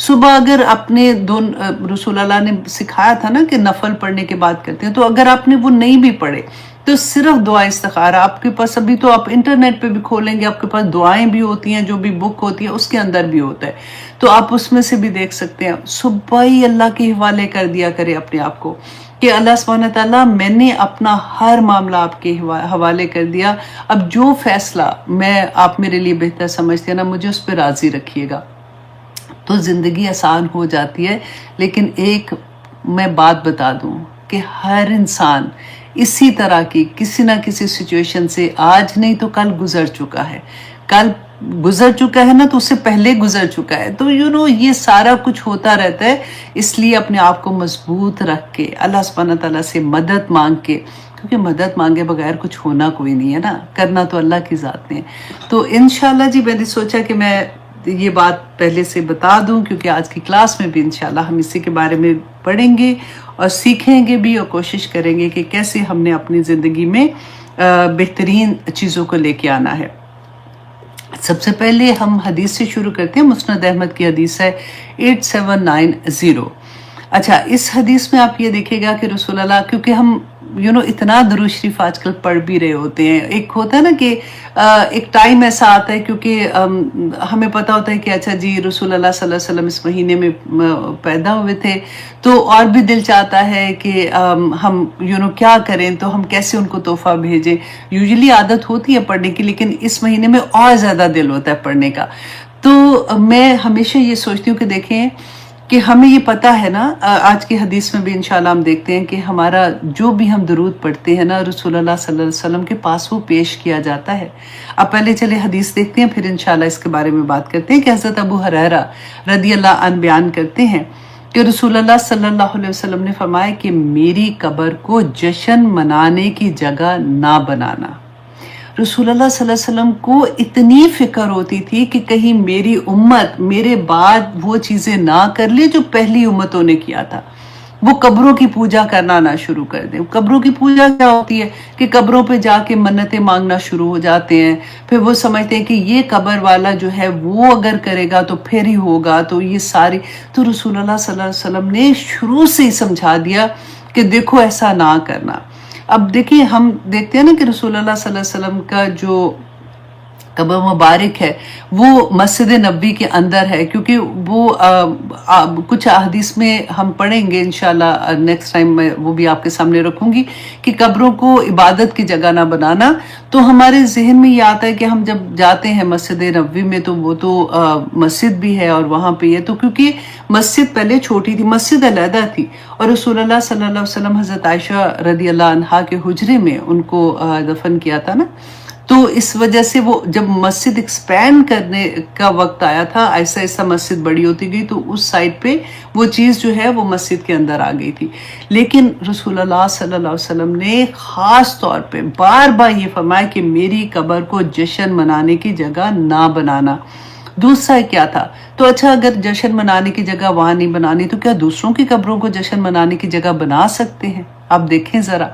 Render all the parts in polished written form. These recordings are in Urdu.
صبح اگر اپنے رسول اللہ نے سکھایا تھا نا کہ نفل پڑھنے کے بعد کرتے ہیں، تو اگر آپ نے وہ نہیں بھی پڑھے تو صرف دعا استخارہ آپ کے پاس، ابھی تو آپ انٹرنیٹ پہ بھی کھولیں گے، آپ کے پاس دعائیں بھی ہوتی ہیں، جو بھی بک ہوتی ہے اس کے اندر بھی ہوتا ہے، تو آپ اس میں سے بھی دیکھ سکتے ہیں۔ صبح ہی اللہ کے حوالے کر دیا کرے اپنے آپ کو کہ اللہ سبحانہ تعالیٰ میں نے اپنا ہر معاملہ آپ کے حوالے کر دیا، اب جو فیصلہ آپ میرے لیے بہتر سمجھتے ہیں نا، مجھے اس پہ راضی رکھیے گا، تو زندگی آسان ہو جاتی ہے۔ لیکن ایک میں بات بتا دوں کہ ہر انسان اسی طرح کی کسی نہ کسی سچویشن سے آج نہیں تو کل گزر چکا ہے، کل گزر چکا ہے نا تو اس سے پہلے گزر چکا ہے، تو یہ سارا کچھ ہوتا رہتا ہے۔ اس لیے اپنے آپ کو مضبوط رکھ کے اللہ سبحانہ تعالیٰ سے مدد مانگ کے، کیونکہ مدد مانگے بغیر کچھ ہونا کوئی نہیں ہے نا، کرنا تو اللہ کی ذات نے۔ تو انشاءاللہ جی میں نے سوچا کہ میں یہ بات پہلے سے بتا دوں، کیونکہ آج کی کلاس میں بھی انشاءاللہ ہم اسی کے بارے میں پڑھیں گے اور سیکھیں گے بھی، اور کوشش کریں گے کہ کیسے ہم نے اپنی زندگی میں بہترین چیزوں کو لے کے آنا ہے۔ سب سے پہلے ہم حدیث سے شروع کرتے ہیں۔ مسند احمد کی حدیث ہے 8790۔ اچھا، اس حدیث میں آپ یہ دیکھیں گا کہ رسول اللہ، کیونکہ ہم اتنا درود شریف آج کل پڑھ بھی رہے ہوتے ہیں، ایک ہوتا ہے نا کہ ایک ٹائم ایسا آتا ہے، کیونکہ ہمیں پتا ہوتا ہے کہ اچھا جی رسول اللہ صلی اللہ علیہ وسلم اس مہینے میں پیدا ہوئے تھے، تو اور بھی دل چاہتا ہے کہ ہم کیا کریں، تو ہم کیسے ان کو تحفہ بھیجیں۔ یوزلی عادت ہوتی ہے پڑھنے کی، لیکن اس مہینے میں اور زیادہ دل ہوتا ہے پڑھنے کا۔ تو میں ہمیشہ یہ سوچتی ہوں کہ دیکھیں کہ ہمیں یہ پتہ ہے نا، آج کی حدیث میں بھی انشاءاللہ ہم دیکھتے ہیں کہ ہمارا جو بھی ہم درود پڑھتے ہیں نا، رسول اللہ صلی اللہ علیہ وسلم کے پاس وہ پیش کیا جاتا ہے۔ اب پہلے چلے حدیث دیکھتے ہیں، پھر انشاءاللہ اس کے بارے میں بات کرتے ہیں کہ حضرت ابو ہریرہ رضی اللہ عنہ بیان کرتے ہیں کہ رسول اللہ صلی اللہ علیہ وسلم نے فرمایا کہ میری قبر کو جشن منانے کی جگہ نہ بنانا۔ رسول اللہ صلی اللہ علیہ وسلم کو اتنی فکر ہوتی تھی کہ کہیں میری امت میرے بعد وہ چیزیں نہ کر لے جو پہلی امتوں نے کیا تھا، وہ قبروں کی پوجا کرنا نہ شروع کر دیں۔ قبروں کی پوجا کیا ہوتی ہے کہ قبروں پہ جا کے منتیں مانگنا شروع ہو جاتے ہیں، پھر وہ سمجھتے ہیں کہ یہ قبر والا جو ہے وہ اگر کرے گا تو پھر ہی ہوگا، تو یہ ساری، تو رسول اللہ صلی اللہ علیہ وسلم نے شروع سے ہی سمجھا دیا کہ دیکھو ایسا نہ کرنا۔ اب دیکھیں، ہم دیکھتے ہیں نا کہ رسول اللہ صلی اللہ علیہ وسلم کا جو قبر مبارک ہے وہ مسجد نبوی کے اندر ہے، کیونکہ وہ کچھ احادیث میں ہم پڑھیں گے انشاءاللہ نیکسٹ ٹائم، میں وہ بھی آپ کے سامنے رکھوں گی کہ قبروں کو عبادت کی جگہ نہ بنانا۔ تو ہمارے ذہن میں یہ آتا ہے کہ ہم جب جاتے ہیں مسجد نبوی میں تو وہ تو مسجد بھی ہے اور وہاں پہ ہے، تو کیونکہ مسجد پہلے چھوٹی تھی، مسجد علیحدہ تھی، اور رسول اللہ صلی اللہ علیہ وسلم حضرت عائشہ رضی اللہ عنہا کے حجرے میں ان کو دفن کیا تھا نا، تو اس وجہ سے وہ جب مسجد ایکسپینڈ کرنے کا وقت آیا تھا، ایسا ایسا مسجد بڑی ہوتی گئی، تو اس سائڈ پہ وہ چیز جو ہے وہ مسجد کے اندر آ گئی تھی۔ لیکن رسول اللہ صلی اللہ علیہ وسلم نے خاص طور پہ بار بار یہ فرمایا کہ میری قبر کو جشن منانے کی جگہ نہ بنانا۔ دوسرا کیا تھا؟ تو اچھا، اگر جشن منانے کی جگہ وہاں نہیں بنانی تو کیا دوسروں کی قبروں کو جشن منانے کی جگہ بنا سکتے ہیں؟ آپ دیکھیں ذرا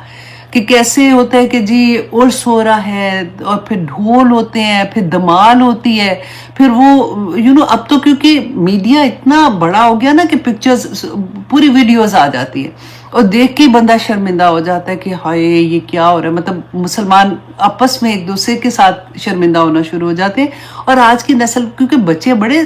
کہ کیسے ہوتا ہے کہ جی عرس ہو رہا ہے اور پھر ڈھول ہوتے ہیں، پھر دمال ہوتی ہے، پھر وہ اب تو کیونکہ میڈیا اتنا بڑا ہو گیا نا کہ پکچرز پوری ویڈیوز آ جاتی ہے، اور دیکھ کے بندہ شرمندہ ہو جاتا ہے کہ ہائے یہ کیا ہو رہا ہے، مطلب مسلمان آپس میں ایک دوسرے کے ساتھ شرمندہ ہونا شروع ہو جاتے ہیں۔ اور آج کی نسل، کیونکہ بچے بڑے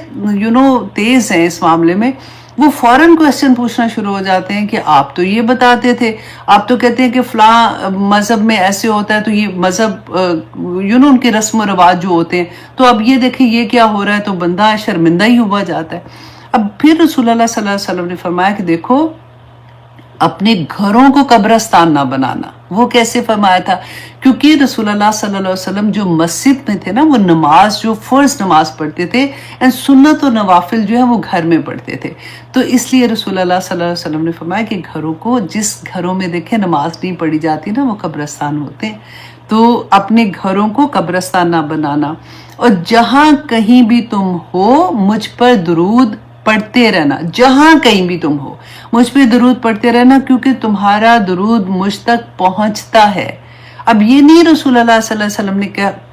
تیز ہیں اس معاملے میں، وہ فوراً کویسچن پوچھنا شروع ہو جاتے ہیں کہ آپ تو یہ بتاتے تھے، آپ تو کہتے ہیں کہ فلاں مذہب میں ایسے ہوتا ہے، تو یہ مذہب ان کے رسم و رواج جو ہوتے ہیں، تو اب یہ دیکھیں یہ کیا ہو رہا ہے، تو بندہ شرمندہ ہی ہوا جاتا ہے۔ اب پھر رسول اللہ صلی اللہ علیہ وسلم نے فرمایا کہ دیکھو اپنے گھروں کو قبرستان نہ بنانا۔ وہ کیسے فرمایا تھا؟ کیونکہ رسول اللہ صلی اللہ علیہ وسلم جو مسجد میں تھے نا، وہ نماز جو فرض نماز پڑھتے تھے، سنت و نوافل جو ہے وہ گھر میں پڑھتے تھے، تو اس لیے رسول اللہ صلی اللہ علیہ وسلم نے فرمایا کہ گھروں کو، جس گھروں میں دیکھیں نماز نہیں پڑھی جاتی نا، وہ قبرستان ہوتے ہیں، تو اپنے گھروں کو قبرستان نہ بنانا۔ اور جہاں کہیں بھی تم ہو مجھ پر درود پڑھتے رہنا، جہاں کہیں بھی تم ہو مجھ پہ درود پڑھتے رہنا، کیونکہ تمہارا درود مجھ تک پہنچتا ہے۔ اب یہ نہیں رسول اللہ صلی اللہ علیہ وسلم نے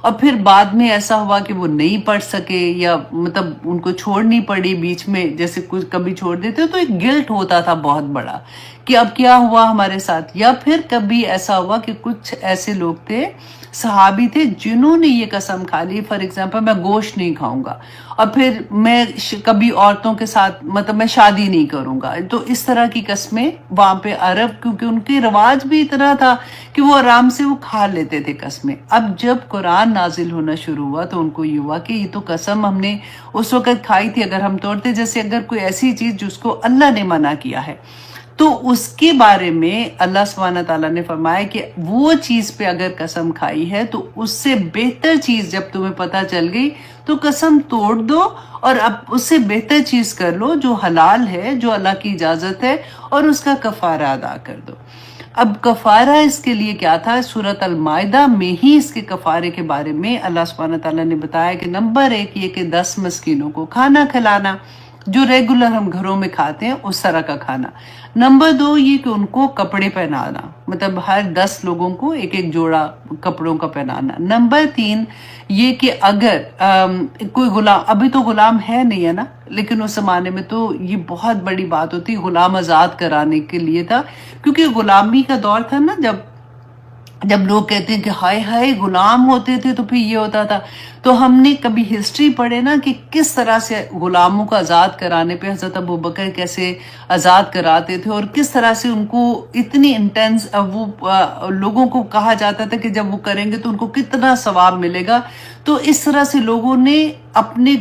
اور پھر بعد میں ایسا ہوا کہ وہ نہیں پڑھ سکے یا مطلب ان کو چھوڑنی پڑی بیچ میں، جیسے کچھ کبھی چھوڑ دیتے تو ایک گلٹ ہوتا تھا بہت بڑا کہ اب کیا ہوا ہمارے ساتھ. یا پھر کبھی ایسا ہوا کہ کچھ ایسے لوگ تھے، صحابی تھے، جنہوں نے یہ قسم کھا لی، فار ایگزامپل میں گوشت نہیں کھاؤں گا، اور پھر میں کبھی عورتوں کے ساتھ مطلب میں شادی نہیں کروں گا. تو اس طرح کی قسمیں وہاں پہ عرب، کیونکہ ان کے رواج بھی اتنا تھا کہ وہ آرام سے وہ کھا لیتے تھے قسمیں. اب جب قرآن نازل ہونا شروع ہوا تو ان کو یہ ہوا کہ یہ تو قسم ہم نے اس وقت کھائی تھی، اگر ہم توڑتے، جیسے اگر کوئی ایسی چیز جس کو اللہ نے منع کیا ہے تو اس کے بارے میں اللہ سبحانہ تعالیٰ نے فرمایا کہ وہ چیز پہ اگر قسم کھائی ہے تو اس سے بہتر چیز جب تمہیں پتہ چل گئی تو قسم توڑ دو اور اب اس سے بہتر چیز کر لو جو حلال ہے، جو اللہ کی اجازت ہے، اور اس کا کفارہ ادا کر دو. اب کفارہ اس کے لیے کیا تھا؟ سورۃ المائدہ میں ہی اس کے کفارے کے بارے میں اللہ سبحانہ تعالیٰ نے بتایا کہ نمبر 1 یہ کہ 10 مسکینوں کو کھانا کھلانا، جو ریگولر ہم گھروں میں کھاتے ہیں اس طرح کا کھانا. نمبر 2 یہ کہ ان کو کپڑے پہنانا، مطلب ہر 10 لوگوں کو ایک ایک جوڑا کپڑوں کا پہنانا. نمبر 3 یہ کہ اگر کوئی غلام، ابھی تو غلام ہے نہیں ہے نا، لیکن اس زمانے میں تو یہ بہت بڑی بات ہوتی، غلام آزاد کرانے کے لیے تھا، کیونکہ غلامی کا دور تھا نا، جب لوگ کہتے ہیں کہ ہائے ہائے غلام ہوتے تھے تو پھر یہ ہوتا تھا. تو ہم نے کبھی ہسٹری پڑھے نا کہ کس طرح سے غلاموں کو آزاد کرانے پہ حضرت ابوبکر کیسے آزاد کراتے تھے، اور کس طرح سے ان کو اتنی انٹینس وہ لوگوں کو کہا جاتا تھا کہ جب وہ کریں گے تو ان کو کتنا ثواب ملے گا. تو اس طرح سے لوگوں نے اپنے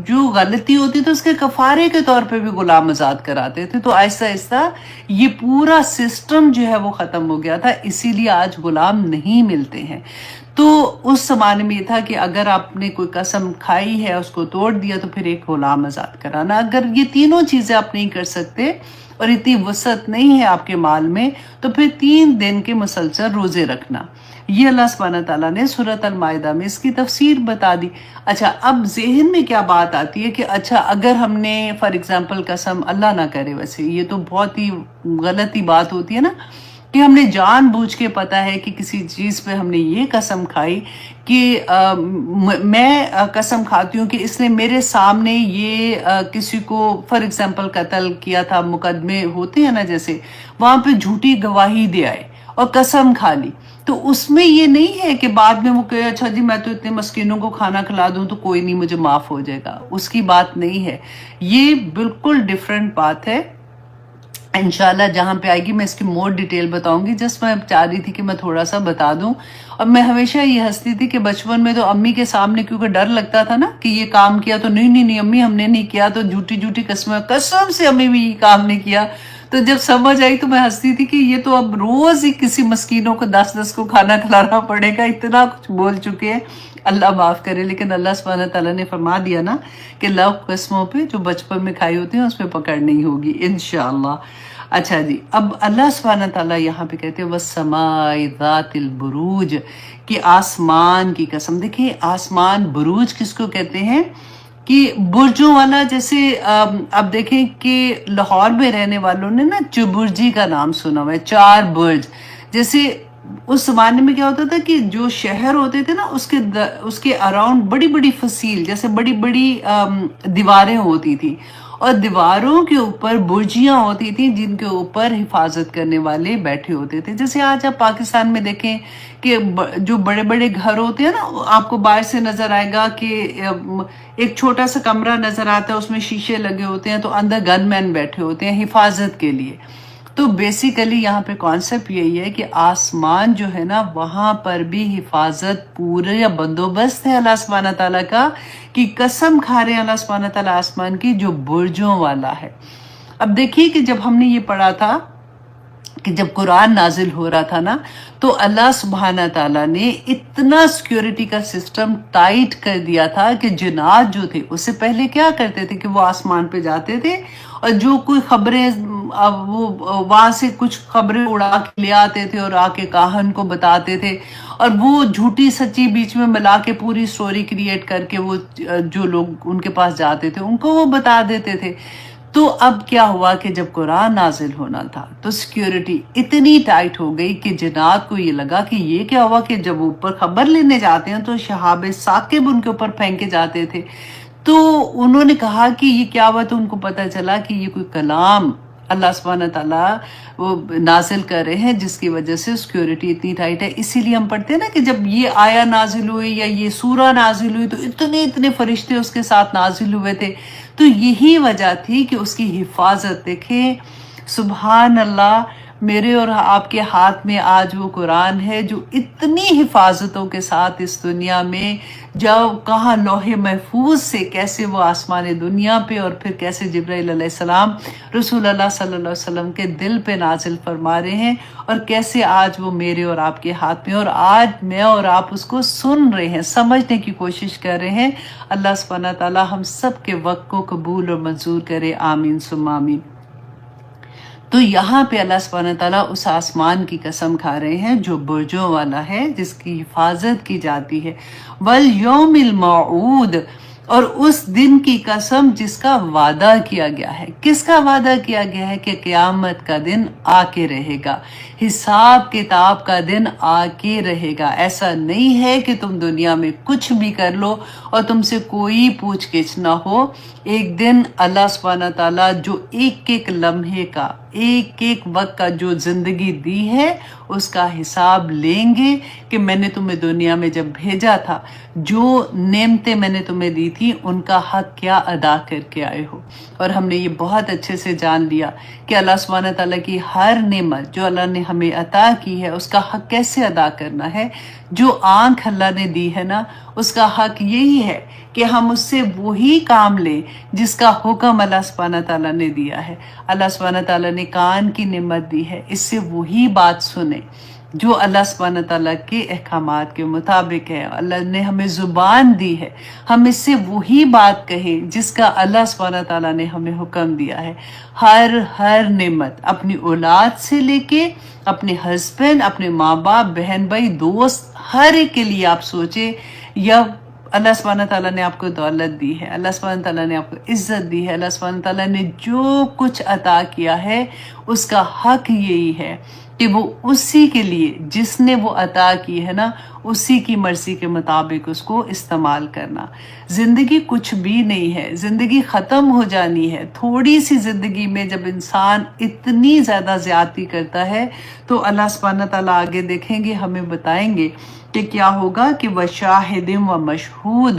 جو غلطی ہوتی تھی اس کے کفارے کے طور پہ بھی غلام آزاد کراتے تھے. تو آہستہ آہستہ یہ پورا سسٹم جو ہے وہ ختم ہو گیا تھا، اسی لیے آج غلام نہیں ملتے ہیں. تو اس زمانے میں یہ تھا کہ اگر آپ نے کوئی قسم کھائی ہے، اس کو توڑ دیا، تو پھر ایک غلام آزاد کرانا. اگر یہ تینوں چیزیں آپ نہیں کر سکتے اور اتنی وسعت نہیں ہے آپ کے مال میں، تو پھر 3 دن کے مسلسل روزے رکھنا. یہ اللہ سبحانہ تعالیٰ نے سورۃ المائدہ میں اس کی تفسیر بتا دی. اچھا، اب ذہن میں کیا بات آتی ہے کہ اچھا اگر ہم نے فار ایگزامپل قسم، اللہ نہ کرے، ویسے یہ تو بہت ہی غلطی بات ہوتی ہے نا، کہ ہم نے جان بوجھ کے پتہ ہے کہ کسی چیز پہ ہم نے یہ قسم کھائی کہ میں قسم کھاتی ہوں کہ اس نے میرے سامنے یہ کسی کو فار ایگزامپل قتل کیا تھا، مقدمے ہوتے ہیں نا جیسے، وہاں پہ جھوٹی گواہی دے آئے اور قسم کھا لی. تو اس میں یہ نہیں ہے کہ بعد میں وہ کہے اچھا جی میں تو اتنے مسکینوں کو کھانا کھلا دوں تو کوئی نہیں، مجھے معاف ہو جائے گا. اس کی بات نہیں ہے، یہ بالکل ڈیفرنٹ بات ہے. انشاءاللہ جہاں پہ آئے گی میں اس کی مور ڈیٹیل بتاؤں گی. جس میں چاہ رہی تھی کہ میں تھوڑا سا بتا دوں. اور میں ہمیشہ یہ ہنستی تھی کہ بچپن میں تو امی کے سامنے کیونکہ ڈر لگتا تھا نا کہ یہ کام کیا تو نہیں امی ہم نے نہیں کیا، تو جھوٹی قسم سے امی بھی یہ کام نہیں کیا. تو جب سمجھ آئی تو میں ہنستی تھی کہ یہ تو اب روز ہی کسی مسکینوں کو 10 کو کھانا کھلانا پڑے گا، اتنا کچھ بول چکے ہیں. اللہ معاف کرے، لیکن اللہ سبحانہ تعالیٰ نے فرما دیا نا کہ 9 قسموں پہ جو بچپن میں کھائی ہوتی ہیں اس پہ پکڑ نہیں ہوگی انشاءاللہ. اچھا جی، اب اللہ سبحانہ تعالیٰ یہاں پہ کہتے ہیں وَالسَّمَاءِ ذَاتِ الْبُرُوجِ، کہ آسمان کی قسم. دیکھیں آسمان، بروج کس کو کہتے ہیں؟ کہ برجوں والا. جیسے اب دیکھیں کہ لاہور میں رہنے والوں نے نا چبرجی کا نام سنا ہوا ہے، 4 برج. جیسے اس زمانے میں کیا ہوتا تھا کہ جو شہر ہوتے تھے نا اس کے اراؤنڈ بڑی بڑی فصیل، جیسے بڑی بڑی دیواریں ہوتی تھی، اور دیواروں کے اوپر برجیاں ہوتی تھیں جن کے اوپر حفاظت کرنے والے بیٹھے ہوتے تھے. جیسے آج آپ پاکستان میں دیکھیں کہ جو بڑے بڑے گھر ہوتے ہیں نا، آپ کو باہر سے نظر آئے گا کہ ایک چھوٹا سا کمرہ نظر آتا ہے، اس میں شیشے لگے ہوتے ہیں، تو اندر گن مین بیٹھے ہوتے ہیں حفاظت کے لیے. تو بیسیکلی یہاں پہ کانسیپٹ یہی ہے کہ آسمان جو ہے نا وہاں پر بھی حفاظت پورا بندوبست ہے اللہ سبحانہ تعالیٰ کا، کہ قسم کھا رہے ہیں اللہ سبحانہ تعالیٰ آسمان کی جو برجوں والا ہے. اب دیکھیے کہ جب ہم نے یہ پڑھا تھا کہ جب قرآن نازل ہو رہا تھا نا، تو اللہ سبحانہ تعالیٰ نے اتنا سیکیورٹی کا سسٹم ٹائٹ کر دیا تھا کہ جنات جو تھے اس سے پہلے کیا کرتے تھے کہ وہ آسمان پہ جاتے تھے، اور جو کوئی خبریں وہ وہاں سے کچھ خبریں اڑا کے لے آتے تھے اور آ کے کاہن کو بتاتے تھے، اور وہ جھوٹی سچی بیچ میں ملا کے پوری سٹوری کریٹ کر کے وہ جو لوگ ان کے پاس جاتے تھے ان کو وہ بتا دیتے تھے. تو اب کیا ہوا کہ جب قرآن نازل ہونا تھا تو سیکیورٹی اتنی ٹائٹ ہو گئی کہ جنات کو یہ لگا کہ یہ کیا ہوا کہ جب اوپر خبر لینے جاتے ہیں تو شہاب ثاقب ان کے اوپر پھینکے جاتے تھے. تو انہوں نے کہا کہ یہ کیا ہوا، تو ان کو پتہ چلا کہ یہ کوئی کلام اللہ سبحانہ تعالیٰ وہ نازل کر رہے ہیں جس کی وجہ سے سیکیورٹی اتنی ٹائٹ ہے. اسی لیے ہم پڑھتے ہیں نا کہ جب یہ آیا نازل ہوئی یا یہ سورہ نازل ہوئی تو اتنے فرشتے اس کے ساتھ نازل ہوئے تھے. تو یہی وجہ تھی کہ اس کی حفاظت. دیکھیں سبحان اللہ، میرے اور آپ کے ہاتھ میں آج وہ قرآن ہے جو اتنی حفاظتوں کے ساتھ اس دنیا میں، جب کہاں لوح محفوظ سے کیسے وہ آسمان دنیا پہ اور پھر کیسے جبرائیل علیہ السلام رسول اللہ صلی اللہ علیہ وسلم کے دل پہ نازل فرما رہے ہیں، اور کیسے آج وہ میرے اور آپ کے ہاتھ میں، اور آج میں اور آپ اس کو سن رہے ہیں، سمجھنے کی کوشش کر رہے ہیں. اللہ سبحانہ تعالیٰ ہم سب کے وقت کو قبول اور منظور کرے، آمین ثم آمین. تو یہاں پہ اللہ سبحانہ تعالیٰ اس آسمان کی قسم کھا رہے ہیں جو برجوں والا ہے، جس کی حفاظت کی جاتی ہے. والیوم الموعود، اور اس دن کی قسم جس کا وعدہ کیا گیا ہے. کس کا وعدہ کیا گیا ہے؟ کہ قیامت کا دن آ کے رہے گا، حساب کتاب کا دن آ کے رہے گا. ایسا نہیں ہے کہ تم دنیا میں کچھ بھی کر لو اور تم سے کوئی پوچھ گچھ نہ ہو. ایک دن اللہ سبحانہ تعالیٰ جو ایک لمحے کا، ایک وقت کا جو زندگی دی ہے اس کا حساب لیں گے کہ میں نے تمہیں دنیا میں جب بھیجا تھا، جو نعمتیں میں نے تمہیں دی تھی ان کا حق کیا ادا کر کے آئے ہو. اور ہم نے یہ بہت اچھے سے جان لیا کہ اللہ سبحانہ تعالیٰ کی ہر نعمت جو اللہ نے ہمیں عطا کی ہے اس کا حق کیسے ادا کرنا ہے. جو آنکھ اللہ نے دی ہے نا، اس کا حق یہی ہے کہ ہم اس سے وہی کام لیں جس کا حکم اللہ سبحانہ تعالیٰ نے دیا ہے. اللہ سبحانہ تعالیٰ نے کان کی نعمت دی ہے، اس سے وہی بات سنیں جو اللہ سبحانہ تعالیٰ کے احکامات کے مطابق ہے. اللہ نے ہمیں زبان دی ہے، ہم اس سے وہی بات کہیں جس کا اللہ سبحانہ تعالیٰ نے ہمیں حکم دیا ہے. ہر نعمت، اپنی اولاد سے لے کے اپنے ہسبینڈ، اپنے ماں باپ، بہن بھائی، دوست، ہر ایک کے لیے آپ سوچیں. یا اللہ سبحانہ تعالیٰ نے آپ کو دولت دی ہے، اللہ سبحانہ تعالیٰ نے آپ کو عزت دی ہے، اللہ سبحانہ تعالیٰ نے جو کچھ عطا کیا ہے اس کا حق یہی ہے کہ وہ اسی کے لیے جس نے وہ عطا کی ہے نا، اسی کی مرضی کے مطابق اس کو استعمال کرنا. زندگی کچھ بھی نہیں ہے، زندگی ختم ہو جانی ہے. تھوڑی سی زندگی میں جب انسان اتنی زیادہ زیادتی کرتا ہے تو اللہ سبحانہ تعالیٰ آگے دیکھیں گے، ہمیں بتائیں گے کہ کیا ہوگا کہ وَشَاهِدٍ وَمَشْهُودٍ،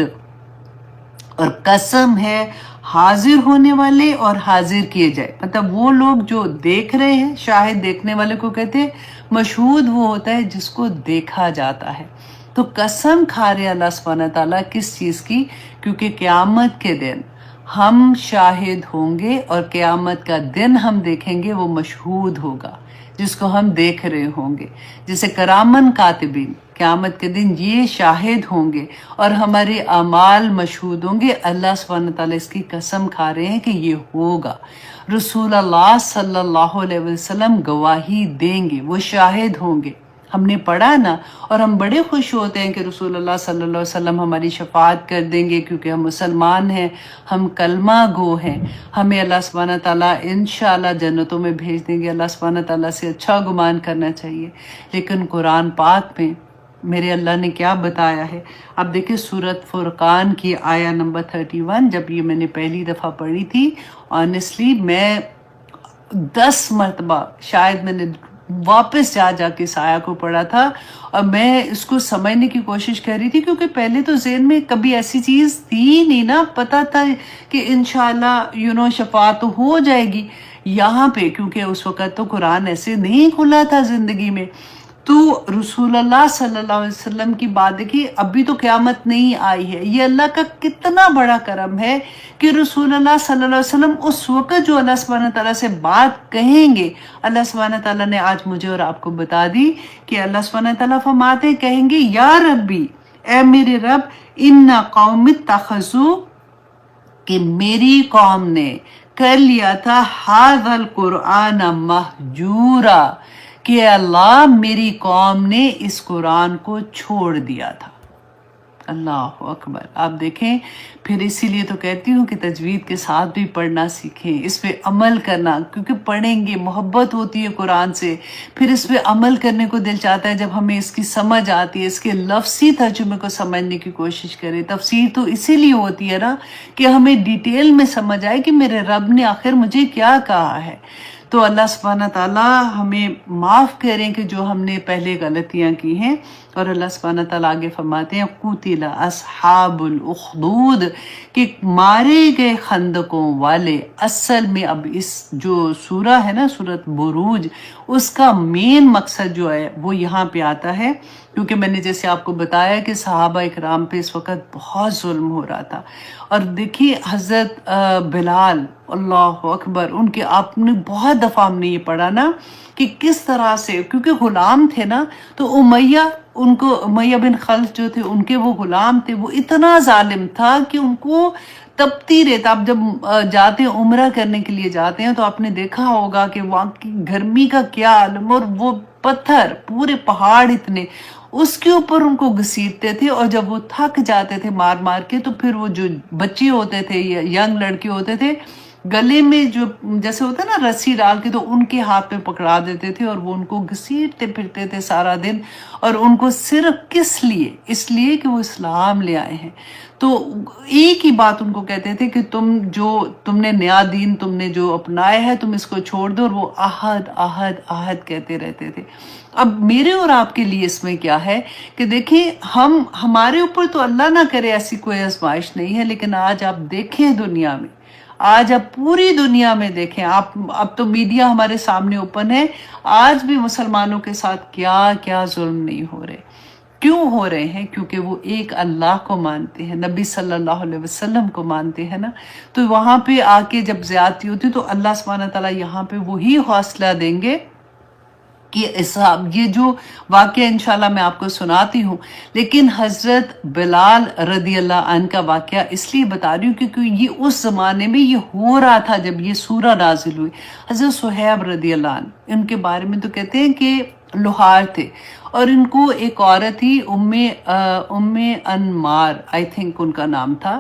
اور قسم ہے حاضر ہونے والے اور حاضر کیے جائے. مطلب وہ لوگ جو دیکھ رہے ہیں، شاہد دیکھنے والے کو کہتے ہیں، مشہود وہ ہوتا ہے جس کو دیکھا جاتا ہے. تو قسم کھا رہے اللہ سبحانہ تعالیٰ کس چیز کی؟ کیونکہ قیامت کے دن ہم شاہد ہوں گے، اور قیامت کا دن ہم دیکھیں گے، وہ مشہود ہوگا جس کو ہم دیکھ رہے ہوں گے. جیسے کرامن کاتبین، قیامت کے دن یہ شاہد ہوں گے اور ہمارے اعمال مشہود ہوں گے. اللہ سبحانہ تعالیٰ اس کی قسم کھا رہے ہیں کہ یہ ہوگا. رسول اللہ صلی اللہ علیہ وسلم گواہی دیں گے، وہ شاہد ہوں گے. ہم نے پڑھا نا، اور ہم بڑے خوش ہوتے ہیں کہ رسول اللہ صلی اللہ علیہ وسلم ہماری شفاعت کر دیں گے کیونکہ ہم مسلمان ہیں، ہم کلمہ گو ہیں. ہمیں اللہ سبحانہ تعالیٰ انشاءاللہ جنتوں میں بھیج دیں گے. اللہ سبحانہ تعالیٰ سے اچھا گمان کرنا چاہیے. لیکن قرآن پاک میں میرے اللہ نے کیا بتایا ہے؟ اب دیکھیں سورۃ فرقان کی آیہ نمبر 31. جب یہ میں نے پہلی دفعہ پڑھی تھی، آنیسٹلی میں 10 مرتبہ شاید میں نے واپس جا کے اس آیہ کو پڑھا تھا، اور میں اس کو سمجھنے کی کوشش کر رہی تھی کیونکہ پہلے تو ذہن میں کبھی ایسی چیز تھی نہیں نا. پتہ تھا کہ انشاءاللہ شفاعت تو ہو جائے گی یہاں پہ، کیونکہ اس وقت تو قرآن ایسے نہیں کھلا تھا زندگی میں. تو رسول اللہ صلی اللہ علیہ وسلم کی بات دیکھیے، ابھی تو قیامت نہیں آئی ہے. یہ اللہ کا کتنا بڑا کرم ہے کہ رسول اللہ صلی اللہ علیہ وسلم اس وقت جو اللہ سبحانہ تعالیٰ سے بات کہیں گے، اللہ سبحانہ تعالیٰ نے آج مجھے اور آپ کو بتا دی کہ اللہ سبحانہ تعالیٰ فرماتے کہیں گے، یا ربی، اے میرے رب، ان قوم اتخذوا، کہ میری قوم نے کر لیا تھا ھذا القرآن مہجورا، کہ اللہ میری قوم نے اس قرآن کو چھوڑ دیا تھا. اللہ اکبر. آپ دیکھیں پھر اسی لیے تو کہتی ہوں کہ تجوید کے ساتھ بھی پڑھنا سیکھیں، اس پہ عمل کرنا، کیونکہ پڑھیں گے محبت ہوتی ہے قرآن سے، پھر اس پہ عمل کرنے کو دل چاہتا ہے جب ہمیں اس کی سمجھ آتی ہے، اس کے لفظی ترجمے کو سمجھنے کی کوشش کریں. تفسیر تو اسی لیے ہوتی ہے نا کہ ہمیں ڈیٹیل میں سمجھ آئے کہ میرے رب نے آخر مجھے کیا کہا ہے. تو اللہ سبحانہ تعالیٰ ہمیں معاف کریں کہ جو ہم نے پہلے غلطیاں کی ہیں. اور اللہ سبحانہ تعالیٰ آگے فرماتے ہیں قُتِلَ اصحاب الاخدود، کہ مارے گئے خندقوں والے. اصل میں اب اس جو سورہ ہے نا سورۃ بروج، اس کا مین مقصد جو ہے وہ یہاں پہ آتا ہے، کیونکہ میں نے جیسے آپ کو بتایا کہ صحابہ اکرام پہ اس وقت بہت ظلم ہو رہا تھا. اور دیکھیے حضرت بلال، اللہ اکبر، ان کے آپ نے بہت دفعہ ہم نے یہ پڑھا نا کہ کس طرح سے، کیونکہ غلام تھے نا، تو امیہ بن خلف جو تھے ان کے وہ غلام تھے، وہ اتنا ظالم تھا کہ ان کو تپتی رہتا. آپ جب جاتے ہیں عمرہ کرنے کے لیے جاتے ہیں تو آپ نے دیکھا ہوگا کہ وہاں کی گرمی کا کیا عالم، اور وہ پتھر پورے پہاڑ اتنے اس کے اوپر ان کو گھسیٹتے تھے، اور جب وہ تھک جاتے تھے مار مار کے تو پھر وہ جو بچے ہوتے تھے یا ینگ لڑکے ہوتے تھے گلے میں جو جیسے ہوتا ہے نا رسی ڈال کے، تو ان کے ہاتھ میں پکڑا دیتے تھے اور وہ ان کو گھسیٹتے پھرتے تھے سارا دن. اور ان کو صرف کس لیے؟ اس لیے کہ وہ اسلام لے آئے ہیں. تو ایک ہی بات ان کو کہتے تھے کہ تم نے نیا دین تم نے جو اپنایا ہے تم اس کو چھوڑ دو، اور وہ عہد عہد عہد کہتے رہتے تھے. اب میرے اور آپ کے لیے اس میں کیا ہے کہ دیکھیں ہمارے اوپر تو اللہ نہ کرے ایسی کوئی آزمائش نہیں ہے، لیکن آج آپ دیکھیں دنیا میں، آج آپ پوری دنیا میں دیکھیں، اب تو میڈیا ہمارے سامنے اوپن ہے، آج بھی مسلمانوں کے ساتھ کیا کیا ظلم نہیں ہو رہے. کیوں ہو رہے ہیں؟ کیونکہ وہ ایک اللہ کو مانتے ہیں، نبی صلی اللہ علیہ وسلم کو مانتے ہیں نا. تو وہاں پہ آ کے جب زیادتی ہوتی تو اللہ سبحانہ تعالیٰ یہاں پہ وہی حوصلہ دیں گے کہ یہ جو واقعہ انشاءاللہ میں آپ کو سناتی ہوں، لیکن حضرت بلال رضی اللہ عنہ کا واقعہ اس لیے بتا رہی ہوں کیونکہ یہ اس زمانے میں یہ ہو رہا تھا جب یہ سورہ نازل ہوئی. حضرت صہیب رضی اللہ عنہ، ان کے بارے میں تو کہتے ہیں کہ لوہار تھے، اور ان کو ایک عورت تھی ام انمار، آئی تھنک ان کا نام تھا،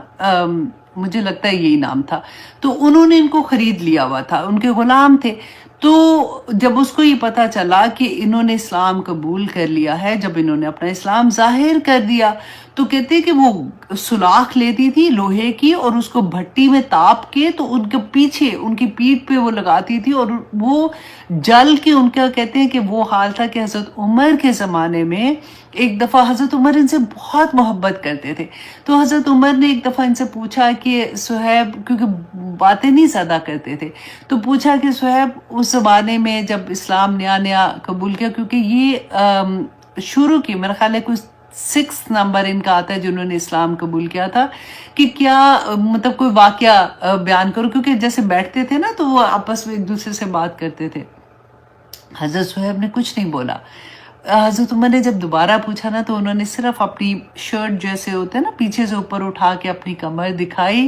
مجھے لگتا ہے یہی نام تھا. تو انہوں نے ان کو خرید لیا ہوا تھا، ان کے غلام تھے. تو جب اس کو یہ پتا چلا کہ انہوں نے اسلام قبول کر لیا ہے، جب انہوں نے اپنا اسلام ظاہر کر دیا، تو کہتے کہ وہ سلاخ لیتی تھی لوہے کی اور اس کو بھٹی میں تاپ کے تو ان کے پیچھے ان کی پیٹھ پہ وہ لگاتی تھی، اور وہ جل کے ان کا کہتے ہیں کہ وہ حال تھا کہ حضرت عمر کے زمانے میں ایک دفعہ حضرت عمر ان سے بہت محبت کرتے تھے. تو حضرت عمر نے ایک دفعہ ان سے پوچھا کہ صہیب، کیونکہ باتیں نہیں زیادہ کرتے تھے، تو پوچھا کہ صہیب اس زمانے میں جب اسلام نیا قبول کیا، کیونکہ یہ شروع کی میرا خیال ہے کچھ 6 نمبر ان کا آتا ہے جنہوں نے اسلام قبول کیا تھا، کہ کیا مطلب کوئی واقعہ بیان کرو، کیونکہ جیسے بیٹھتے تھے نا تو وہ آپس میں ایک دوسرے سے بات کرتے تھے. حضرت صہیب نے کچھ نہیں بولا. حضرت عمر نے جب دوبارہ پوچھا نا تو انہوں نے صرف اپنی شرٹ جیسے ہوتے ہیں نا پیچھے سے اوپر اٹھا کے اپنی کمر دکھائی.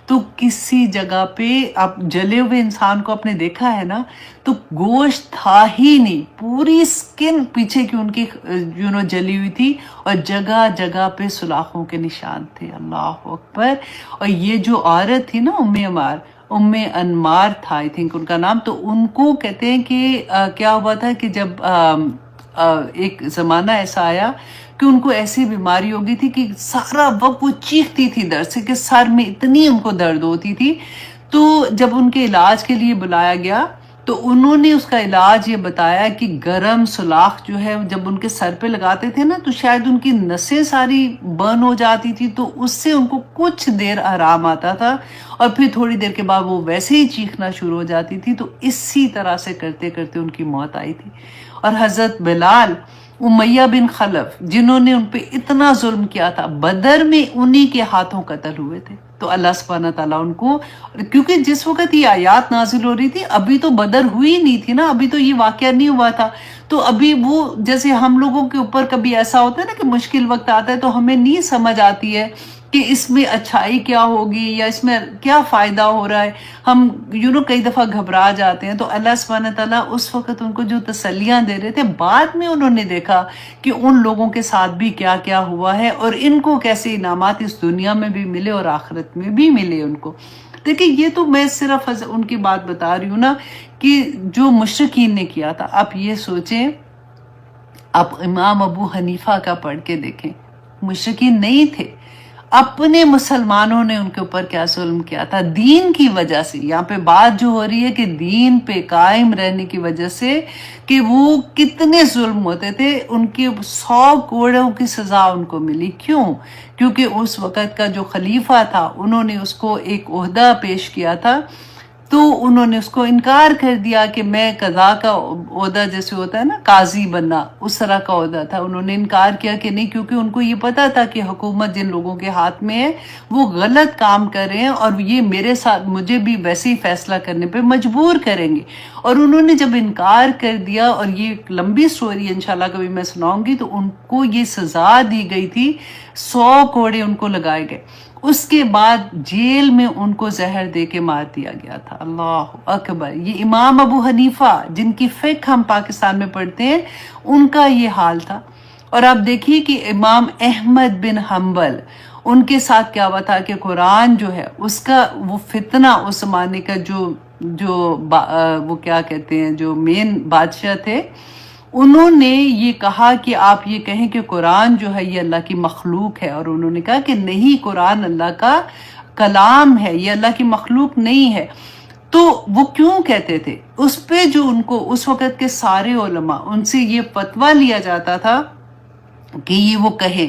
تو کسی جگہ پہ آپ جلے ہوئے انسان کو آپ نے دیکھا ہے نا تو گوشت تھا ہی نہیں، پوری سکن پیچھے کی ان کی جلی ہوئی تھی، اور جگہ جگہ پہ سلاخوں کے نشان تھے. اللہ اکبر. اور یہ جو عورت تھی نا ام انمار تھا آئی تھنک ان کا نام، تو ان کو کہتے ہیں کہ کیا ہوا تھا کہ جب ایک زمانہ ایسا آیا کہ ان کو ایسی بیماری ہو گئی تھی کہ سارا وقت وہ چیختی تھی درد سے، کہ سر میں اتنی ان کو درد ہوتی تھی. تو جب ان کے علاج کے لیے بلایا گیا تو انہوں نے اس کا علاج یہ بتایا کہ گرم سلاخ جو ہے جب ان کے سر پہ لگاتے تھے نا تو شاید ان کی نسیں ساری برن ہو جاتی تھی، تو اس سے ان کو کچھ دیر آرام آتا تھا، اور پھر تھوڑی دیر کے بعد وہ ویسے ہی چیخنا شروع ہو جاتی تھی. تو اسی طرح سے کرتے کرتے ان کی موت آئی تھی. اور حضرت بلال، امیہ بن خلف جنہوں نے ان پہ اتنا ظلم کیا تھا، بدر میں انہی کے ہاتھوں قتل ہوئے تھے. تو اللہ سبحانہ تعالیٰ ان کو، کیونکہ جس وقت یہ آیات نازل ہو رہی تھی ابھی تو بدر ہوئی نہیں تھی نا، ابھی تو یہ واقعہ نہیں ہوا تھا. تو ابھی وہ جیسے ہم لوگوں کے اوپر کبھی ایسا ہوتا ہے نا کہ مشکل وقت آتا ہے تو ہمیں نہیں سمجھ آتی ہے کہ اس میں اچھائی کیا ہوگی یا اس میں کیا فائدہ ہو رہا ہے. ہم کئی دفعہ گھبرا جاتے ہیں. تو اللہ سبحانہ تعالیٰ اس وقت ان کو جو تسلیاں دے رہے تھے، بعد میں انہوں نے دیکھا کہ ان لوگوں کے ساتھ بھی کیا کیا ہوا ہے اور ان کو کیسے انعامات اس دنیا میں بھی ملے اور آخرت میں بھی ملے ان کو. دیکھیں یہ تو میں صرف ان کی بات بتا رہی ہوں نا کہ جو مشرکین نے کیا تھا. آپ یہ سوچیں، آپ امام ابو حنیفہ کا پڑھ کے دیکھیں، مشرکین نہیں تھے، اپنے مسلمانوں نے ان کے اوپر کیا ظلم کیا تھا دین کی وجہ سے. یہاں پہ بات جو ہو رہی ہے کہ دین پہ قائم رہنے کی وجہ سے کہ وہ کتنے ظلم ہوتے تھے. ان کے 100 کوڑوں کی سزا ان کو ملی. کیوں؟ کیونکہ اس وقت کا جو خلیفہ تھا انہوں نے اس کو ایک عہدہ پیش کیا تھا، تو انہوں نے اس کو انکار کر دیا کہ میں قضا کا عہدہ جیسے ہوتا ہے نا قاضی بننا، اس طرح کا عہدہ تھا. انہوں نے انکار کیا کہ نہیں، کیونکہ ان کو یہ پتا تھا کہ حکومت جن لوگوں کے ہاتھ میں ہے وہ غلط کام کر رہے ہیں اور یہ میرے ساتھ مجھے بھی ویسے ہی فیصلہ کرنے پہ مجبور کریں گے. اور انہوں نے جب انکار کر دیا، اور یہ ایک لمبی سٹوری ہے انشاءاللہ کبھی میں سناؤں گی، تو ان کو یہ سزا دی گئی تھی، 100 کوڑے ان کو لگائے گئے. اس کے بعد جیل میں ان کو زہر دے کے مار دیا گیا تھا. اللہ اکبر. یہ امام ابو حنیفہ جن کی فقہ ہم پاکستان میں پڑھتے ہیں، ان کا یہ حال تھا. اور آپ دیکھیے کہ امام احمد بن حنبل، ان کے ساتھ کیا ہوا تھا کہ قرآن جو ہے اس کا وہ فتنہ، اس زمانے کا وہ کیا کہتے ہیں جو مین بادشاہ تھے، انہوں نے یہ کہا کہ آپ یہ کہیں کہ قرآن جو ہے یہ اللہ کی مخلوق ہے. اور انہوں نے کہا کہ نہیں، قرآن اللہ کا کلام ہے، یہ اللہ کی مخلوق نہیں ہے. تو وہ کیوں کہتے تھے؟ اس پہ جو ان کو اس وقت کے سارے علماء، ان سے یہ فتویٰ لیا جاتا تھا کہ یہ وہ کہیں.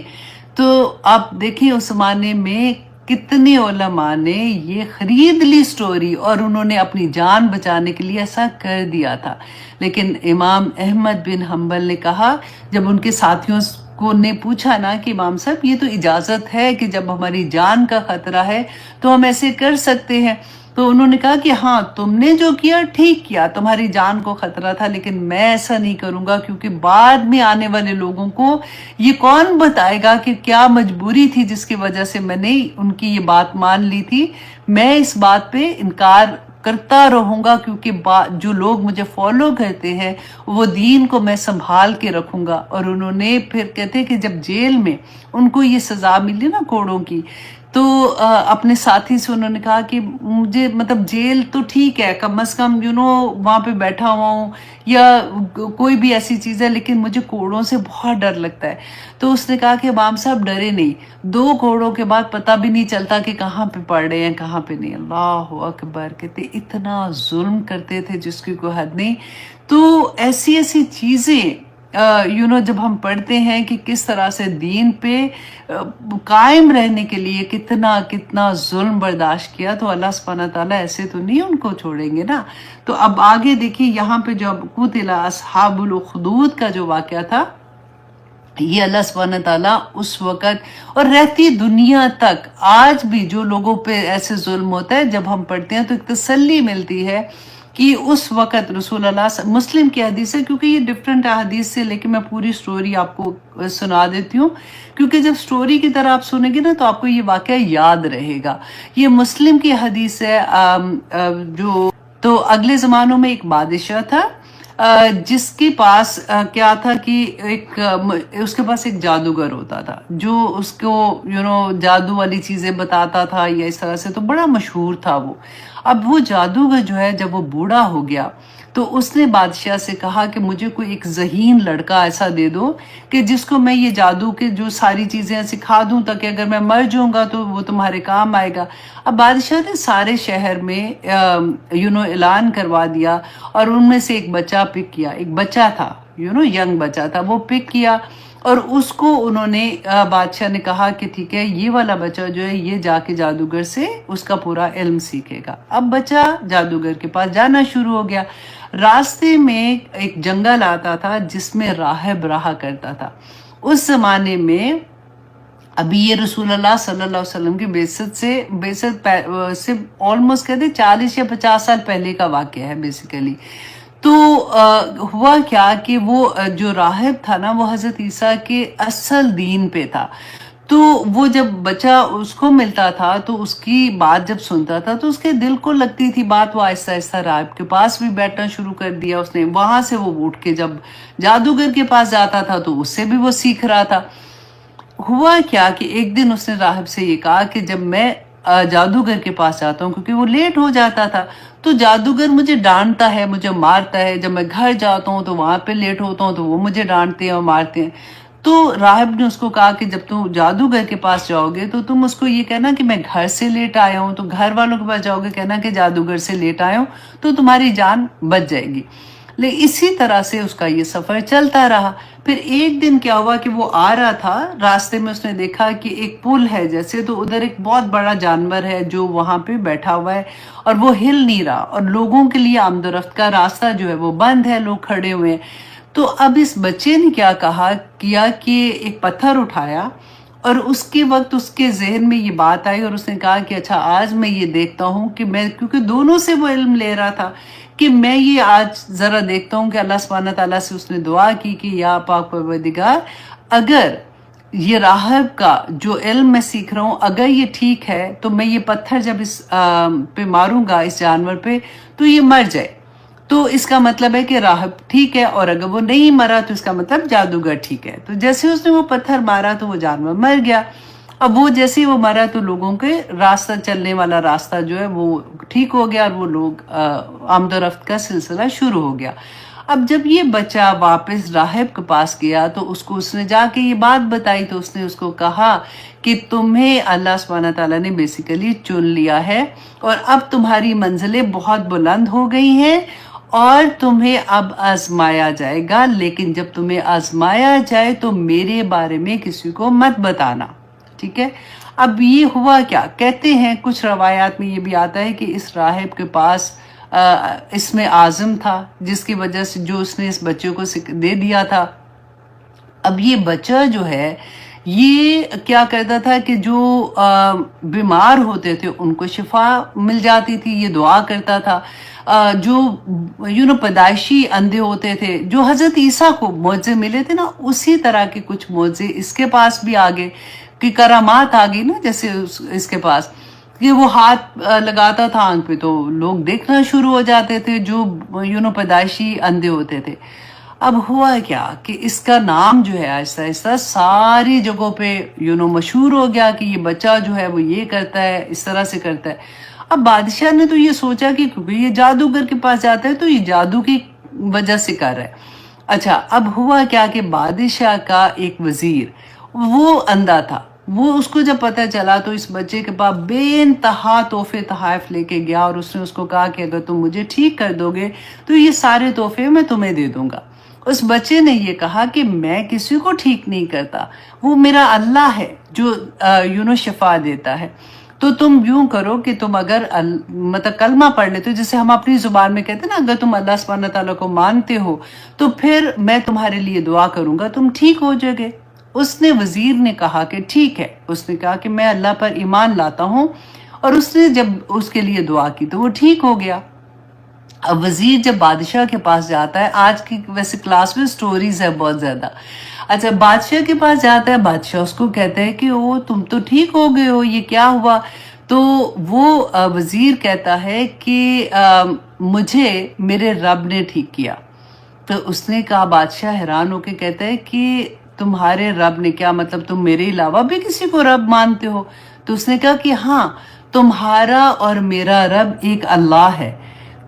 تو آپ دیکھیں اس زمانے میں کتنے علماء نے یہ خرید لی سٹوری اور انہوں نے اپنی جان بچانے کے لیے ایسا کر دیا تھا. لیکن امام احمد بن حنبل نے کہا، جب ان کے ساتھیوں کو نے پوچھا نا کہ امام صاحب یہ تو اجازت ہے کہ جب ہماری جان کا خطرہ ہے تو ہم ایسے کر سکتے ہیں، تو انہوں نے کہا کہ ہاں تم نے جو کیا ٹھیک کیا، تمہاری جان کو خطرہ تھا، لیکن میں ایسا نہیں کروں گا، کیونکہ بعد میں آنے والے لوگوں کو یہ کون بتائے گا کہ کیا مجبوری تھی جس کی وجہ سے میں نے ان کی یہ بات مان لی تھی. میں اس بات پہ انکار کرتا رہوں گا، کیونکہ جو لوگ مجھے فالو کرتے ہیں وہ دین کو میں سنبھال کے رکھوں گا. اور انہوں نے پھر کہتے کہ جب جیل میں ان کو یہ سزا ملی نا کوڑوں کی، تو اپنے ساتھی سے انہوں نے کہا کہ مجھے مطلب جیل تو ٹھیک ہے، کم از کم وہاں پہ بیٹھا ہوا ہوں یا کوئی بھی ایسی چیز ہے، لیکن مجھے کوڑوں سے بہت ڈر لگتا ہے. تو اس نے کہا کہ امام صاحب ڈرے نہیں، 2 کوڑوں کے بعد پتہ بھی نہیں چلتا کہ کہاں پہ پڑ رہے ہیں کہاں پہ نہیں. اللہ اکبر. کہتے اتنا ظلم کرتے تھے جس کی کوئی حد نہیں. تو ایسی چیزیں جب ہم پڑھتے ہیں کہ کس طرح سے دین پہ قائم رہنے کے لیے کتنا ظلم برداشت کیا، تو اللہ سبحانہ تعالیٰ ایسے تو نہیں ان کو چھوڑیں گے نا. تو اب آگے دیکھیے یہاں پہ جو قتل اصحاب الاخدود کا جو واقعہ تھا، یہ اللہ سبحانہ تعالیٰ اس وقت اور رہتی دنیا تک آج بھی جو لوگوں پہ ایسے ظلم ہوتا ہے، جب ہم پڑھتے ہیں تو ایک تسلی ملتی ہے کہ اس وقت رسول اللہ مسلم کی حدیث ہے، کیونکہ یہ ڈیفرنٹ حدیث سے، لیکن میں پوری سٹوری آپ کو سنا دیتی ہوں، کیونکہ جب سٹوری کی طرح آپ سنیں گے نا تو آپ کو یہ واقعہ یاد رہے گا. یہ مسلم کی حدیث ہے. تو اگلے زمانوں میں ایک بادشاہ تھا جس کے پاس کیا تھا کہ اس کے پاس ایک جادوگر ہوتا تھا جو اس کو جادو والی چیزیں بتاتا تھا یا اس طرح سے، تو بڑا مشہور تھا وہ. اب وہ جادوگر جو ہے جب وہ بوڑھا ہو گیا تو اس نے بادشاہ سے کہا کہ مجھے کوئی ایک ذہین لڑکا ایسا دے دو کہ جس کو میں یہ جادو کے جو ساری چیزیں سکھا دوں، تاکہ اگر میں مر جاؤں گا تو وہ تمہارے کام آئے گا. اب بادشاہ نے سارے شہر میں اعلان کروا دیا اور ان میں سے ایک بچہ پک کیا. ایک بچہ تھا ینگ بچہ تھا، وہ پک کیا اور اس کو انہوں نے بادشاہ نے کہا کہ ٹھیک ہے یہ والا بچہ جو ہے یہ جا کے جادوگر سے اس کا پورا علم سیکھے گا. اب بچہ جادوگر کے پاس جانا شروع ہو گیا. راستے میں ایک جنگل آتا تھا جس میں راہب رہا کرتا تھا. اس زمانے میں ابھی یہ رسول اللہ صلی اللہ علیہ وسلم کی بعثت سے آلموسٹ کہتے 40 یا 50 سال پہلے کا واقعہ ہے بیسیکلی. تو ہوا کیا کہ وہ جو راہب تھا نا وہ حضرت عیسیٰ کے اصل دین پہ تھا. تو وہ جب بچہ اس کو ملتا تھا تو اس کی بات جب سنتا تھا تو اس کے دل کو لگتی تھی بات، وہ آہستہ آہستہ راہب کے پاس بھی بیٹھنا شروع کر دیا اس نے، وہاں سے وہ اٹھ کے جب جادوگر کے پاس جاتا تھا تو اس سے بھی وہ سیکھ رہا تھا۔ ہوا کیا کہ ایک دن اس نے راہب سے یہ کہا کہ جب میں جادوگر کے پاس جاتا ہوں، کیونکہ وہ لیٹ ہو جاتا تھا، تو جادوگر مجھے ڈانٹتا ہے، مجھے مارتا ہے، جب میں گھر جاتا ہوں تو وہاں پہ لیٹ ہوتا ہوں تو وہ مجھے ڈانٹتے ہیں اور مارتے ہیں۔ تو راہب نے اس کو کہا کہ جب تم جادوگر کے پاس جاؤ گے تو تم اس کو یہ کہنا کہ میں گھر سے لیٹ آیا ہوں، تو گھر والوں کے پاس جاؤ گے کہنا کہ جادوگر سے لیٹ آیا ہوں، تو تمہاری جان بچ جائے گی۔ لیکن اسی طرح سے اس کا یہ سفر چلتا رہا۔ پھر ایک دن کیا ہوا کہ وہ آ رہا تھا، راستے میں اس نے دیکھا کہ ایک پل ہے جیسے، تو ادھر ایک بہت بڑا جانور ہے جو وہاں پہ بیٹھا ہوا ہے اور وہ ہل نہیں رہا، اور لوگوں کے لیے آمد و رفت کا راستہ جو ہے وہ بند ہے، لوگ کھڑے ہوئے ہیں۔ تو اب اس بچے نے کیا کیا کہ ایک پتھر اٹھایا، اور اس کے وقت اس کے ذہن میں یہ بات آئی اور اس نے کہا کہ اچھا آج میں یہ دیکھتا ہوں کہ میں، کیونکہ دونوں سے وہ علم لے رہا تھا، کہ میں یہ آج ذرا دیکھتا ہوں کہ اللہ سبحانہ تعالیٰ سے اس نے دعا کی کہ یا پاک پروردگار، اگر یہ راہب کا جو علم میں سیکھ رہا ہوں اگر یہ ٹھیک ہے تو میں یہ پتھر جب اس پہ ماروں گا، اس جانور پہ، تو یہ مر جائے، تو اس کا مطلب ہے کہ راہب ٹھیک ہے، اور اگر وہ نہیں مرا تو اس کا مطلب جادوگر ٹھیک ہے۔ تو جیسے اس نے وہ پتھر مارا تو وہ جانور مر گیا۔ اب وہ جیسے ہی وہ مرا تو لوگوں کے راستہ، چلنے والا راستہ جو ہے وہ ٹھیک ہو گیا، اور وہ لوگ آمد و رفت کا سلسلہ شروع ہو گیا۔ اب جب یہ بچہ واپس راہب کے پاس گیا تو اس نے جا کے یہ بات بتائی، تو اس نے اس کو کہا کہ تمہیں اللہ سبحانہ تعالیٰ نے بیسیکلی چن لیا ہے، اور اب تمہاری منزلیں بہت بلند ہو گئی ہیں، اور تمہیں اب آزمایا جائے گا، لیکن جب تمہیں آزمایا جائے تو میرے بارے میں کسی کو مت بتانا، ٹھیک ہے؟ اب یہ ہوا کیا، کہتے ہیں کچھ روایات میں یہ بھی آتا ہے کہ اس راہب کے پاس اس میں اعظم تھا، جس کی وجہ سے جو اس نے اس بچے کو دے دیا تھا۔ اب یہ بچہ جو ہے یہ کیا کرتا تھا کہ جو بیمار ہوتے تھے ان کو شفا مل جاتی تھی، یہ دعا کرتا تھا۔ جو پیدائشی اندھے ہوتے تھے، جو حضرت عیسیٰ کو معجزے ملے تھے نا، اسی طرح کے کچھ معجزے اس کے پاس بھی آگے کہ کرامات آ گئی نا، جیسے اس کے پاس کہ وہ ہاتھ لگاتا تھا آنکھ پہ تو لوگ دیکھنا شروع ہو جاتے تھے، جو پیدائشی اندھے ہوتے تھے۔ اب ہوا کیا کہ اس کا نام جو ہے آہستہ آہستہ ساری جگہوں پہ مشہور ہو گیا کہ یہ بچہ جو ہے وہ یہ کرتا ہے، اس طرح سے کرتا ہے۔ اب بادشاہ نے تو یہ سوچا کہ کیونکہ یہ جادوگر کے پاس جاتا ہے تو یہ جادو کی وجہ سے کر رہا ہے۔ اچھا اب ہوا کیا کہ بادشاہ کا ایک وزیر وہ اندھا تھا، وہ اس کو جب پتہ چلا تو اس بچے کے پاس بے انتہا تحفے تحائف لے کے گیا، اور اس نے اس کو کہا کہ اگر تم مجھے ٹھیک کر دو گے تو یہ سارے تحفے میں تمہیں دے دوں گا۔ اس بچے نے یہ کہا کہ میں کسی کو ٹھیک نہیں کرتا، وہ میرا اللہ ہے جو شفا دیتا ہے۔ تو تم یوں کرو کہ تم اگر مطلب کلمہ پڑھ لیتے ہو، جسے ہم اپنی زبان میں کہتے ہیں نا، اگر تم اللہ سبحانہ تعالیٰ کو مانتے ہو تو پھر میں تمہارے لیے دعا کروں گا، تم ٹھیک ہو جائے گے۔ اس نے وزیر نے کہا کہ ٹھیک ہے، اس نے کہا کہ میں اللہ پر ایمان لاتا ہوں، اور اس نے جب اس کے لیے دعا کی تو وہ ٹھیک ہو گیا۔ اب وزیر جب بادشاہ کے پاس جاتا ہے، آج کی ویسے کلاس میں سٹوریز ہے بہت زیادہ، اچھا بادشاہ کے پاس جاتا ہے، بادشاہ اس کو کہتا ہے کہ او تم تو ٹھیک ہو گئے ہو، یہ کیا ہوا؟ تو وہ وزیر کہتا ہے کہ مجھے میرے رب نے ٹھیک کیا۔ تو اس نے کہا، بادشاہ حیران ہو کے کہتا ہے کہ تمہارے رب نے کیا مطلب تم میرے علاوہ بھی کسی کو رب مانتے ہو؟ تو اس نے کہا کہ ہاں، تمہارا اور میرا رب ایک اللہ ہے۔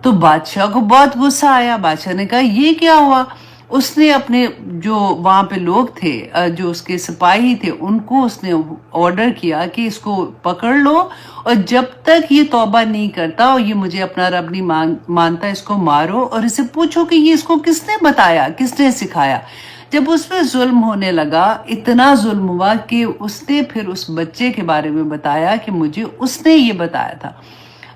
تو بادشاہ کو بہت غصہ آیا، بادشاہ نے کہا یہ کیا ہوا؟ اس نے اپنے جو وہاں پہ لوگ تھے، جو اس کے سپاہی تھے، ان کو اس نے آرڈر کیا کہ اس کو پکڑ لو، اور جب تک یہ توبہ نہیں کرتا اور یہ مجھے اپنا رب نہیں مانتا، اس کو مارو، اور اسے پوچھو کہ یہ اس کو کس نے بتایا، کس نے سکھایا۔ جب اس پہ ظلم ہونے لگا، اتنا ظلم ہوا کہ اس نے پھر اس بچے کے بارے میں بتایا کہ مجھے اس نے یہ بتایا تھا۔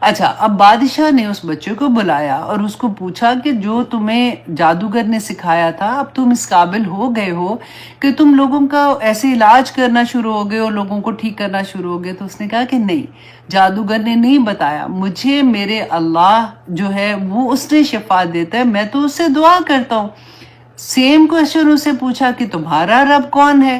اچھا اب بادشاہ نے اس بچے کو بلایا اور اس کو پوچھا کہ جو تمہیں جادوگر نے سکھایا تھا، اب تم اس قابل ہو گئے ہو کہ تم لوگوں کا ایسے علاج کرنا شروع ہو گئے اور لوگوں کو ٹھیک کرنا شروع ہو گئے؟ تو اس نے کہا کہ نہیں، جادوگر نے نہیں بتایا مجھے، میرے اللہ جو ہے وہ اس نے شفا دیتا ہے، میں تو اس سے دعا کرتا ہوں۔ سیم کوشچن اسے پوچھا کہ تمہارا رب کون ہے؟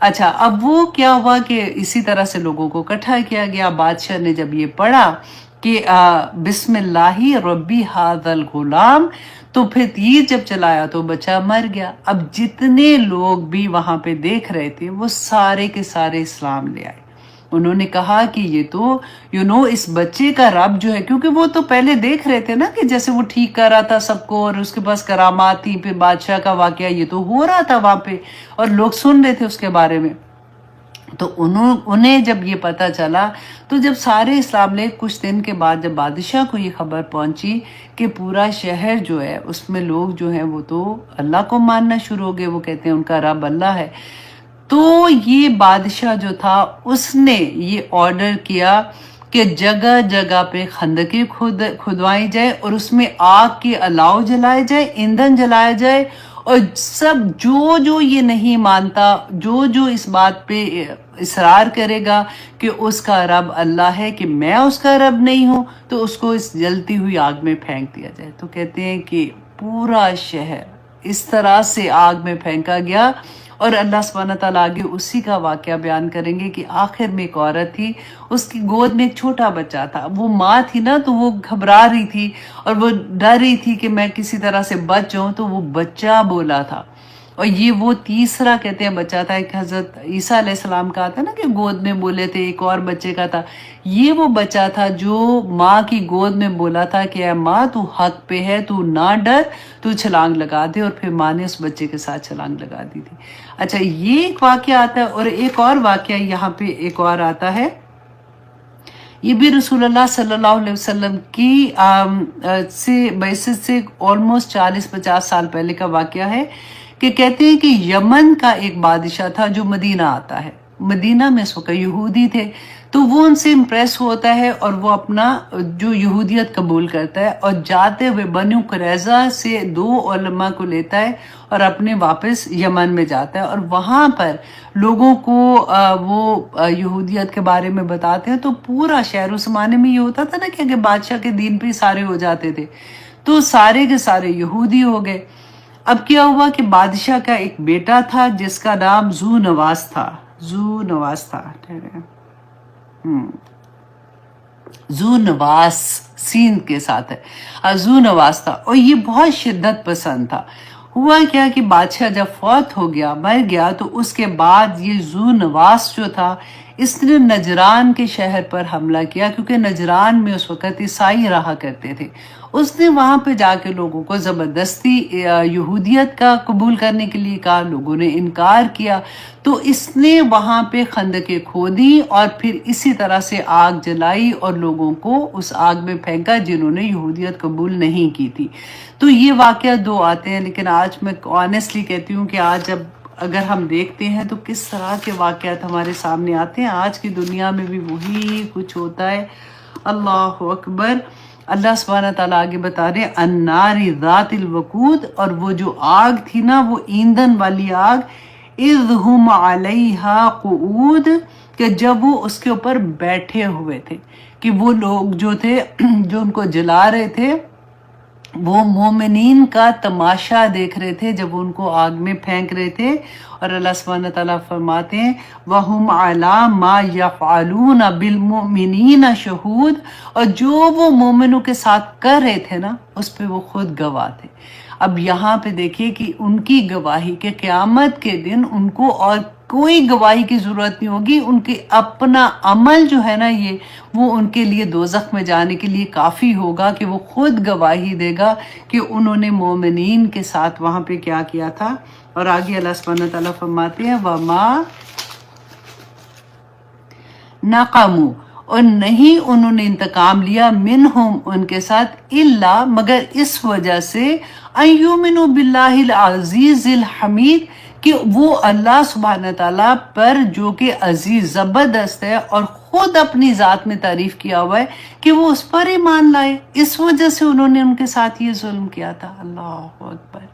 اچھا اب وہ کیا ہوا کہ اسی طرح سے لوگوں کو اکٹھا کیا گیا. بادشاہ نے جب یہ پڑھا کہ بسم اللہ ربی ھذا الغلام، تو پھر تیر جب چلایا تو بچہ مر گیا. اب جتنے لوگ بھی وہاں پہ دیکھ رہے تھے وہ سارے کے سارے اسلام لے آئے. انہوں نے کہا کہ یہ تو اس بچے کا رب جو ہے، کیونکہ وہ تو پہلے دیکھ رہے تھے نا کہ جیسے وہ ٹھیک کر رہا تھا سب کو اور اس کے پاس کرامات تھی، پھر بادشاہ کا واقعہ یہ تو ہو رہا تھا وہاں پہ اور لوگ سن رہے تھے اس کے بارے میں. تو انہیں جب یہ پتا چلا، تو جب سارے اسلام لے، کچھ دن کے بعد جب بادشاہ کو یہ خبر پہنچی کہ پورا شہر جو ہے اس میں لوگ جو ہیں وہ تو اللہ کو ماننا شروع ہو گئے، وہ کہتے ہیں ان کا رب اللہ ہے. تو یہ بادشاہ جو تھا اس نے یہ آرڈر کیا کہ جگہ جگہ پہ خندقیں کھدوائی جائے اور اس میں آگ کے الاؤ جلائے جائے، ایندھن جلایا جائے، اور سب جو یہ نہیں مانتا، جو اس بات پہ اصرار کرے گا کہ اس کا رب اللہ ہے، کہ میں اس کا رب نہیں ہوں، تو اس کو اس جلتی ہوئی آگ میں پھینک دیا جائے. تو کہتے ہیں کہ پورا شہر اس طرح سے آگ میں پھینکا گیا. اور اللہ سبحانہ تعالیٰ آگے اسی کا واقعہ بیان کریں گے کہ آخر میں ایک عورت تھی، اس کی گود میں ایک چھوٹا بچہ تھا. وہ ماں تھی نا، تو وہ گھبرا رہی تھی اور وہ ڈر رہی تھی کہ میں کسی طرح سے بچ جاؤں. تو وہ بچہ بولا تھا، اور یہ وہ تیسرا کہتے ہیں بچہ تھا. ایک حضرت عیسیٰ علیہ السلام کا آتا نا کہ گود میں بولے تھے، ایک اور بچے کا تھا. یہ وہ بچہ تھا جو ماں کی گود میں بولا تھا کہ اے ماں تو حق پہ ہے، تو نہ ڈر، تو چھلانگ لگا دے. اور پھر ماں نے اس بچے کے ساتھ چھلانگ لگا دی تھی. اچھا یہ ایک واقعہ آتا ہے، اور ایک اور واقعہ یہاں پہ ایک اور آتا ہے. یہ بھی رسول اللہ صلی اللہ علیہ وسلم کی بعثت سے آلموسٹ 40-50 سال پہلے کا واقعہ ہے. کہ کہتے ہیں کہ یمن کا ایک بادشاہ تھا جو مدینہ آتا ہے. مدینہ میں اس وقت یہودی تھے، تو وہ ان سے امپریس ہوتا ہے اور وہ اپنا جو یہودیت قبول کرتا ہے، اور جاتے ہوئے بنو قریظہ سے 2 علماء کو لیتا ہے اور اپنے واپس یمن میں جاتا ہے، اور وہاں پر لوگوں کو وہ یہودیت کے بارے میں بتاتے ہیں. تو پورا شہر، اس زمانے میں یہ ہوتا تھا نا کہ اگر بادشاہ کے دین پہ سارے ہو جاتے تھے، تو سارے کے سارے یہودی ہو گئے. اب کیا ہوا کہ بادشاہ کا ایک بیٹا تھا جس کا نام ذو نواس تھا. ذو نواس سین کے ساتھ ہے، ذو نواس تھا، اور یہ بہت شدت پسند تھا. ہوا کیا کہ بادشاہ جب فوت ہو گیا، مر گیا، تو اس کے بعد یہ ذو نواس جو تھا، اس نے نجران کے شہر پر حملہ کیا، کیونکہ نجران میں اس وقت عیسائی رہا کرتے تھے. اس نے وہاں پہ جا کے لوگوں کو زبردستی یہودیت کا قبول کرنے کے لیے کہا. لوگوں نے انکار کیا، تو اس نے وہاں پہ خندقیں کھودی اور پھر اسی طرح سے آگ جلائی اور لوگوں کو اس آگ میں پھینکا جنہوں نے یہودیت قبول نہیں کی تھی. تو یہ واقعہ 2 آتے ہیں، لیکن آج میں آنیسٹلی کہتی ہوں کہ آج جب اگر ہم دیکھتے ہیں تو کس طرح کے واقعات ہمارے سامنے آتے ہیں. آج کی دنیا میں بھی وہی کچھ ہوتا ہے. اللہ اکبر. اللہ سبحانہ تعالیٰ آگے بتا رہے ہیں النار ذات الوقود، اور وہ جو آگ تھی نا، وہ ایندھن والی آگ، اذ ہم علیہا قعود، کہ جب وہ اس کے اوپر بیٹھے ہوئے تھے. کہ وہ لوگ جو تھے جو ان کو جلا رہے تھے، وہ مومنین کا تماشا دیکھ رہے تھے جب ان کو آگ میں پھینک رہے تھے. اور اللہ سبحانہ تعالیٰ فرماتے ہیں وَهُمْ عَلَى مَا يَفْعَلُونَ بِالْمُؤْمِنِينَ شَهُودٌ، اور جو وہ مومنوں کے ساتھ کر رہے تھے نا، اس پہ وہ خود گواہ تھے. اب یہاں پہ دیکھیے کہ ان کی گواہی کے قیامت کے دن ان کو اور کوئی گواہی کی ضرورت نہیں ہوگی. ان کے اپنا عمل جو ہے نا، یہ وہ ان کے لیے دوزخ میں جانے کے لیے کافی ہوگا کہ وہ خود گواہی دے گا کہ انہوں نے مومنین کے ساتھ وہاں پہ کیا کیا تھا. اور آگے اللہ سبحانہ تعالیٰ فرماتے ہیں وَمَا نَقَمُوا، اور نہیں انہوں نے انتقام لیا منہم ان کے ساتھ، الا مگر اس وجہ سے ان یؤمنوا باللہ العزیز الحمید، کہ وہ اللہ سبحانہ تعالیٰ پر جو کہ عزیز زبردست ہے اور خود اپنی ذات میں تعریف کیا ہوا ہے، کہ وہ اس پر ایمان لائے. اس وجہ سے انہوں نے ان کے ساتھ یہ ظلم کیا تھا. اللہ اکبر،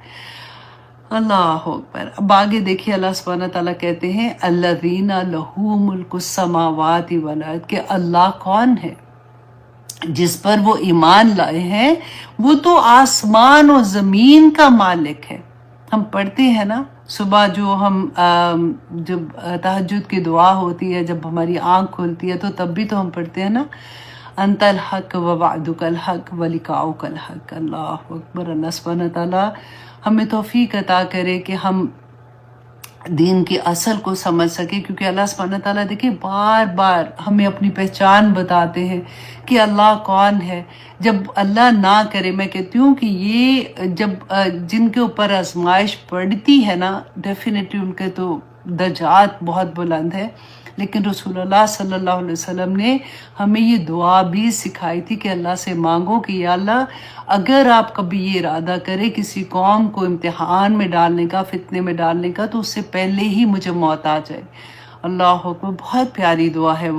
اللہ اکبر. اب آگے دیکھیے اللہ سبحانہ تعالیٰ کہتے ہیں الذین لہ ملک السماوات والارض، کہ اللہ کون ہے جس پر وہ ایمان لائے ہیں، وہ تو آسمان و زمین کا مالک ہے. ہم پڑھتے ہیں نا صبح جو ہم جب تہجد کی دعا ہوتی ہے، جب ہماری آنکھ کھلتی ہے تو تب بھی تو ہم پڑھتے ہیں نا انت الحق و وعدک الحق و لقاؤک الحق. اللہ اکبر. اللہ سبحانہ تعالیٰ ہمیں توفیق عطا کرے کہ ہم دین کی اصل کو سمجھ سکے، کیونکہ اللہ سبحانہ تعالیٰ دیکھیں بار بار ہمیں اپنی پہچان بتاتے ہیں کہ اللہ کون ہے. جب اللہ نہ کرے، میں کہتی ہوں کہ یہ جب جن کے اوپر آزمائش پڑتی ہے نا، ڈیفینیٹلی ان کے تو درجات بہت بلند ہے، لیکن رسول اللہ صلی اللہ علیہ وسلم نے ہمیں یہ دعا بھی سکھائی تھی کہ اللہ سے مانگو کہ یا اللہ اگر آپ کبھی یہ ارادہ کرے کسی قوم کو امتحان میں ڈالنے کا، فتنے میں ڈالنے کا، تو اس سے پہلے ہی مجھے موت آ جائے. اللہ اکبر. بہت پیاری دعا ہے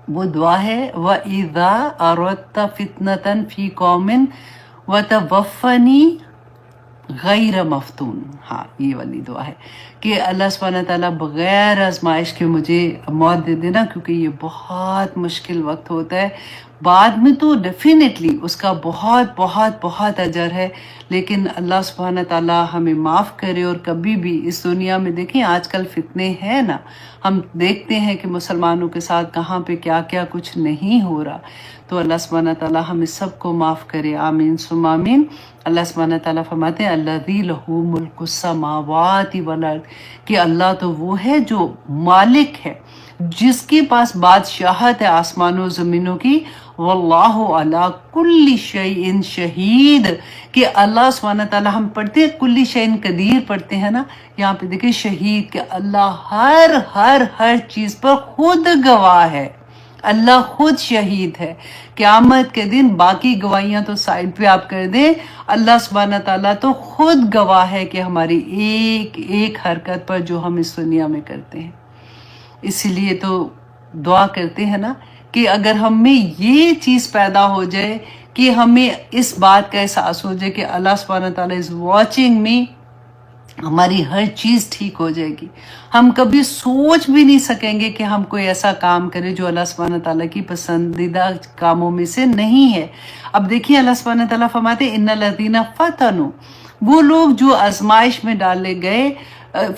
وہ دعا ہے وَإِذَا أَرَدْتَ فِتْنَةً فِي قَوْمٍ وَتَوَفَّنِي غیر مفتون. ہاں یہ والی دعا ہے کہ اللہ سبحانہ تعالیٰ بغیر آزمائش کے مجھے موت دے دینا، کیونکہ یہ بہت مشکل وقت ہوتا ہے. بعد میں تو ڈیفینیٹلی اس کا بہت بہت بہت اجر ہے، لیکن اللہ سبحانہ تعالیٰ ہمیں معاف کرے. اور کبھی بھی اس دنیا میں دیکھیں آج کل فتنے ہیں نا، ہم دیکھتے ہیں کہ مسلمانوں کے ساتھ کہاں پہ کیا کیا کچھ نہیں ہو رہا. تو اللہ سبحانہ تعالیٰ ہمیں سب کو معاف کرے. آمین ثم آمین. اللہ سبحانہ تعالیٰ فرماتے ہیں الذی لہ ملک السماوات والارض، کہ اللہ تو وہ ہے جو مالک ہے، جس کے پاس بادشاہت ہے آسمانوں و زمینوں کی. واللہ علی کل شیء شہید، کہ اللہ سبحانہ تعالیٰ، ہم پڑھتے ہیں کل شیء قدیر پڑھتے ہیں نا، یہاں پہ دیکھیں شہید، کہ اللہ ہر چیز پر خود گواہ ہے. اللہ خود شہید ہے. قیامت کے دن باقی گواہیاں تو سائڈ پہ آپ کر دیں، اللہ سبحانہ تعالیٰ تو خود گواہ ہے کہ ہماری ایک ایک حرکت پر جو ہم اس دنیا میں کرتے ہیں. اسی لیے تو دعا کرتے ہیں نا کہ اگر ہم میں یہ چیز پیدا ہو جائے کہ ہمیں اس بات کا احساس ہو جائے کہ اللہ سبحانہ تعالیٰ از واچنگ می، ہماری ہر چیز ٹھیک ہو جائے گی. ہم کبھی سوچ بھی نہیں سکیں گے کہ ہم کوئی ایسا کام کرے جو اللہ سبحانہ تعالیٰ کی پسندیدہ کاموں میں سے نہیں ہے. اب دیکھیے اللہ سبحانہ تعالیٰ فرماتے ہیں ان الذین فتنوا، وہ لوگ جو آزمائش میں ڈالے گئے،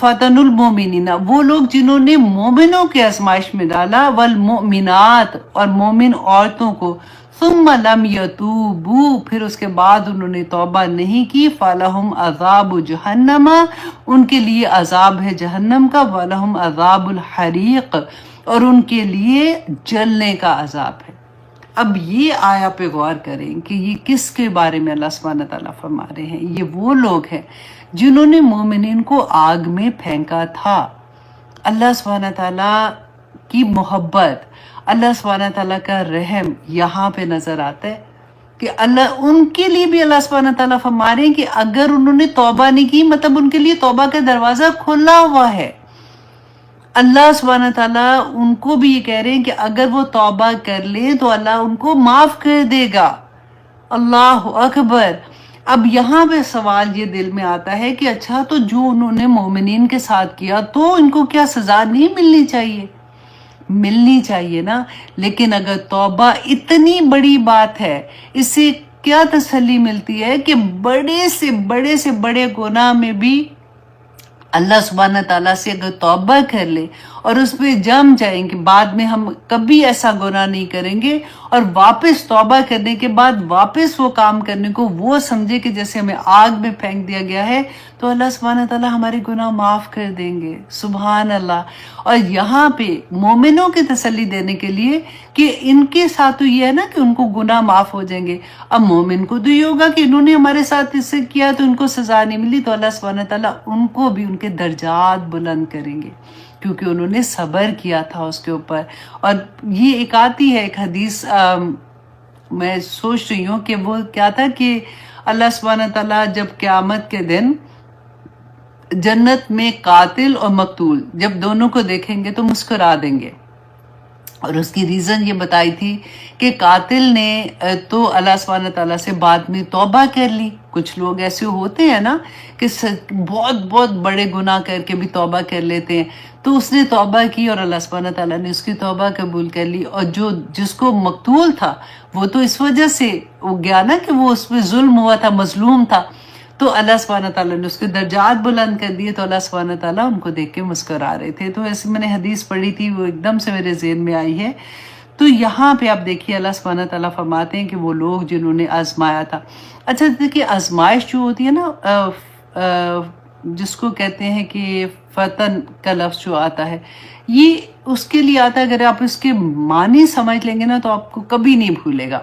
فتن المومنین، وہ لوگ جنہوں نے مومنوں کے آزمائش میں ڈالا، والمؤمنات، اور مومن عورتوں کو، ثم لم یتوبوا، پھر اس کے بعد انہوں نے توبہ نہیں کی، فلہم عذاب جہنم، ان کے لیے عذاب ہے جہنم کا، ولہم عذاب الحریق، اور ان کے لیے جلنے کا عذاب ہے. اب یہ آیا پہ غور کریں کہ یہ کس کے بارے میں اللہ سبحانہ تعالیٰ فرما رہے ہیں. یہ وہ لوگ ہیں جنہوں نے مومنین کو آگ میں پھینکا تھا. اللہ سبحانہ تعالیٰ کی محبت، اللہ سبحانہ تعالیٰ کا رحم یہاں پہ نظر آتا ہے کہ اللہ ان کے لیے بھی اللہ سبحانہ تعالیٰ فرما رہے ہیں کہ اگر انہوں نے توبہ نہیں کی، مطلب ان کے لیے توبہ کا دروازہ کھلا ہوا ہے. اللہ سبحانہ تعالیٰ ان کو بھی یہ کہہ رہے ہیں کہ اگر وہ توبہ کر لیں تو اللہ ان کو معاف کر دے گا. اللہ اکبر. اب یہاں پہ سوال یہ دل میں آتا ہے کہ اچھا تو جو انہوں نے مومنین کے ساتھ کیا تو ان کو کیا سزا نہیں ملنی چاہیے؟ ملنی چاہیے نا. لیکن اگر توبہ اتنی بڑی بات ہے، اس سے کیا تسلی ملتی ہے کہ بڑے سے بڑے گناہ میں بھی اللہ سبحانہ تعالیٰ سے اگر توبہ کر لے اور اس پہ جم جائیں کہ بعد میں ہم کبھی ایسا گناہ نہیں کریں گے، اور واپس توبہ کرنے کے بعد واپس وہ کام کرنے کو وہ سمجھے کہ جیسے ہمیں آگ میں پھینک دیا گیا ہے، تو اللہ سبحانہ تعالیٰ ہمارے گناہ معاف کر دیں گے. سبحان اللہ. اور یہاں پہ مومنوں کی تسلی دینے کے لیے کہ ان کے ساتھ تو یہ ہے نا کہ ان کو گناہ معاف ہو جائیں گے. اب مومن کو تو یہ ہوگا کہ انہوں نے ہمارے ساتھ اس سے کیا تو ان کو سزا نہیں ملی، تو اللہ سبحانہ تعالیٰ ان کو بھی ان کے درجات بلند کریں گے کیونکہ انہوں نے صبر کیا تھا اس کے اوپر. اور یہ ایک آتی ہے ایک حدیث، میں سوچ رہی ہوں کہ وہ کیا تھا کہ اللہ سبحانہ تعالیٰ جب قیامت کے دن جنت میں قاتل اور مقتول جب دونوں کو دیکھیں گے تو مسکرا دیں گے. اور اس کی ریزن یہ بتائی تھی کہ قاتل نے تو اللہ سبحانہ تعالیٰ سے بعد میں توبہ کر لی. کچھ لوگ ایسے ہوتے ہیں نا کہ بہت بڑے گناہ کر کے بھی توبہ کر لیتے ہیں، تو اس نے توبہ کی اور اللہ سبحانہ تعالیٰ نے اس کی توبہ قبول کر لی. اور جس کو مقتول تھا وہ تو اس وجہ سے وہ گیا نا کہ وہ اس پہ ظلم ہوا تھا، مظلوم تھا، تو اللہ سبحانہ تعالیٰ نے اس کے درجات بلند کر دیے، تو اللہ سبحانہ تعالیٰ ان کو دیکھ کے مسکرا رہے تھے. تو ایسے میں نے حدیث پڑھی تھی، وہ ایک دم سے میرے ذہن میں آئی ہے. تو یہاں پہ آپ دیکھیے اللہ سبحانہ تعالیٰ فرماتے ہیں کہ وہ لوگ جنہوں نے آزمایا تھا. اچھا دیکھیے آزمائش جو ہوتی ہے نا، جس کو کہتے ہیں کہ فتن کا لفظ جو آتا ہے، یہ اس کے لیے آتا ہے، اگر آپ اس کے معنی سمجھ لیں گے نا تو آپ کو کبھی نہیں بھولے گا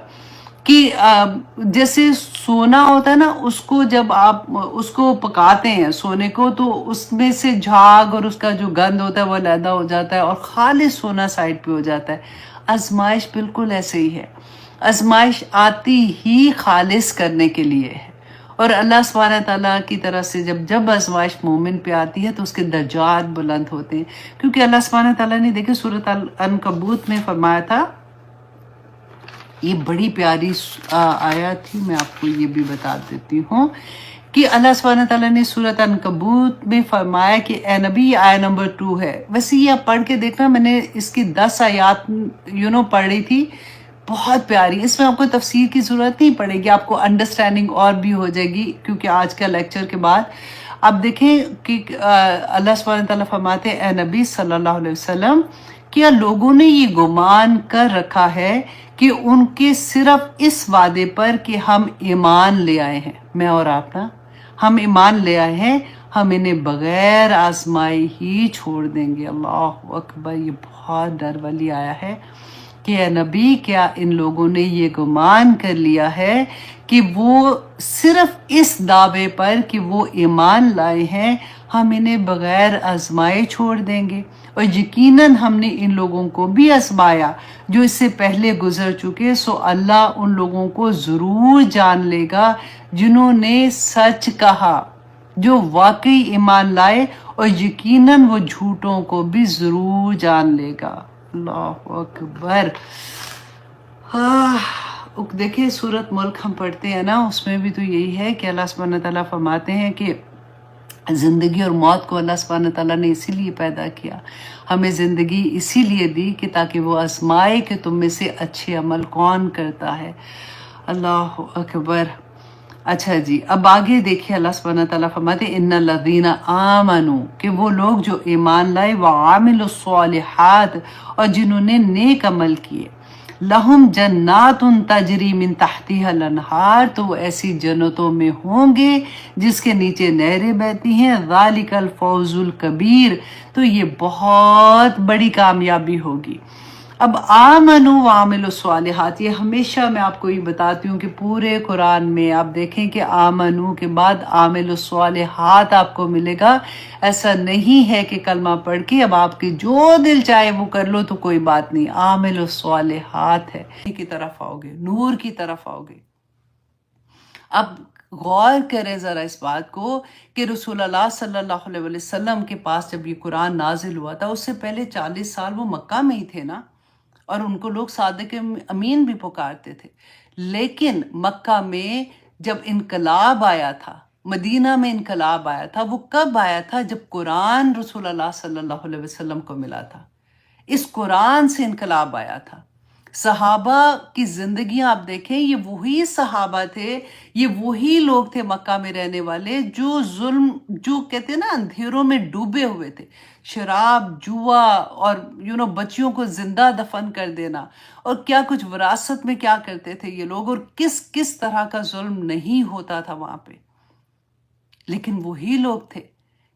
کہ جیسے سونا ہوتا ہے نا، اس کو جب آپ اس کو پکاتے ہیں سونے کو، تو اس میں سے جھاگ اور اس کا جو گند ہوتا ہے وہ علیحدہ ہو جاتا ہے اور خالص سونا سائڈ پہ ہو جاتا ہے. آزمائش بالکل ایسے ہی ہے. آزمائش آتی ہی خالص کرنے کے لیے ہے، اور اللہ سبحانہ تعالیٰ کی طرف سے جب آزمائش مومن پہ آتی ہے تو اس کے درجات بلند ہوتے ہیں. کیونکہ اللہ سبحانہ تعالیٰ نے دیکھے سورۃ العنکبوت میں فرمایا تھا، یہ بڑی پیاری آیت تھی، میں آپ کو یہ بھی بتا دیتی ہوں کہ اللہ سبحانہ تعالیٰ نے سورۃ عنکبوت میں فرمایا کہ اے نبی، آیت نمبر 2 ہے. ویسے یہ آپ پڑھ کے دیکھنا، میں نے اس کی 10 آیات پڑھ رہی تھی، بہت پیاری. اس میں آپ کو تفسیر کی ضرورت نہیں پڑے گی، آپ کو انڈرسٹینڈنگ اور بھی ہو جائے گی. کیونکہ آج کا لیکچر کے بعد آپ دیکھیں کہ اللہ سبحانہ تعالیٰ فرماتے ہیں، اے نبی صلی اللہ علیہ وسلم، کیا لوگوں نے یہ گمان کر رکھا ہے کہ ان کے صرف اس وعدے پر کہ ہم ایمان لے آئے ہیں، میں اور آپ نا، ہم ایمان لے آئے ہیں، ہم انہیں بغیر آزمائی ہی چھوڑ دیں گے. اللہ اکبر، یہ بہت ڈر والی آیا ہے کہ اے نبی، کیا ان لوگوں نے یہ گمان کر لیا ہے کہ وہ صرف اس دعوے پر کہ وہ ایمان لائے ہیں ہم انہیں بغیر آزمائے چھوڑ دیں گے؟ اور یقیناً ہم نے ان لوگوں کو بھی آزمایا جو اس سے پہلے گزر چکے، سو اللہ ان لوگوں کو ضرور جان لے گا جنہوں نے سچ کہا، جو واقعی ایمان لائے، اور یقیناً وہ جھوٹوں کو بھی ضرور جان لے گا. اللہ اکبر. دیکھیں سورۃ ملک ہم پڑھتے ہیں نا، اس میں بھی تو یہی ہے کہ اللہ سبحانہ تعالیٰ فرماتے ہیں کہ زندگی اور موت کو اللہ سبحانہ تعالیٰ نے اسی لیے پیدا کیا، ہمیں زندگی اسی لیے دی کہ تاکہ وہ آزمائے کہ تم میں سے اچھے عمل کون کرتا ہے. اللہ اکبر. اچھا جی، اب آگے دیکھیں اللہ سبحانہ تعالیٰ فرماتے ہیں، ان الذین آمنوا، کہ وہ لوگ جو ایمان لائے، وعاملوا الصالحات، اور جنہوں نے نیک عمل کیے، لہم جنات تجری من تحتها الانہار، تو وہ ایسی جنتوں میں ہوں گے جس کے نیچے نہریں بہتی ہیں. ذالک الفوز الکبیر، تو یہ بہت بڑی کامیابی ہوگی. اب آمنوا وعملوا الصالحات، یہ ہمیشہ میں آپ کو یہ بتاتی ہوں کہ پورے قرآن میں آپ دیکھیں کہ آمنوا کے بعد عاملوا الصالحات آپ کو ملے گا. ایسا نہیں ہے کہ کلمہ پڑھ کے اب آپ کے جو دل چاہے وہ کر لو تو کوئی بات نہیں، عاملوا الصالحات ہے کی طرف آؤ گے، نور کی طرف آؤ گے. اب غور کریں ذرا اس بات کو کہ رسول اللہ صلی اللہ علیہ وسلم کے پاس جب یہ قرآن نازل ہوا تھا، اس سے پہلے 40 سال وہ مکہ میں ہی تھے نا، اور ان کو لوگ صادق امین بھی پکارتے تھے. لیکن مکہ میں جب انقلاب آیا تھا، مدینہ میں انقلاب آیا تھا، وہ کب آیا تھا؟ جب قرآن رسول اللہ صلی اللہ علیہ وسلم کو ملا تھا. اس قرآن سے انقلاب آیا تھا. صحابہ کی زندگیاں آپ دیکھیں، یہ وہی صحابہ تھے، یہ وہی لوگ تھے مکہ میں رہنے والے جو ظلم، جو کہتے ہیں نا اندھیروں میں ڈوبے ہوئے تھے، شراب، جوا، اور بچیوں کو زندہ دفن کر دینا، اور کیا کچھ وراثت میں کیا کرتے تھے یہ لوگ، اور کس طرح کا ظلم نہیں ہوتا تھا وہاں پہ. لیکن وہی لوگ تھے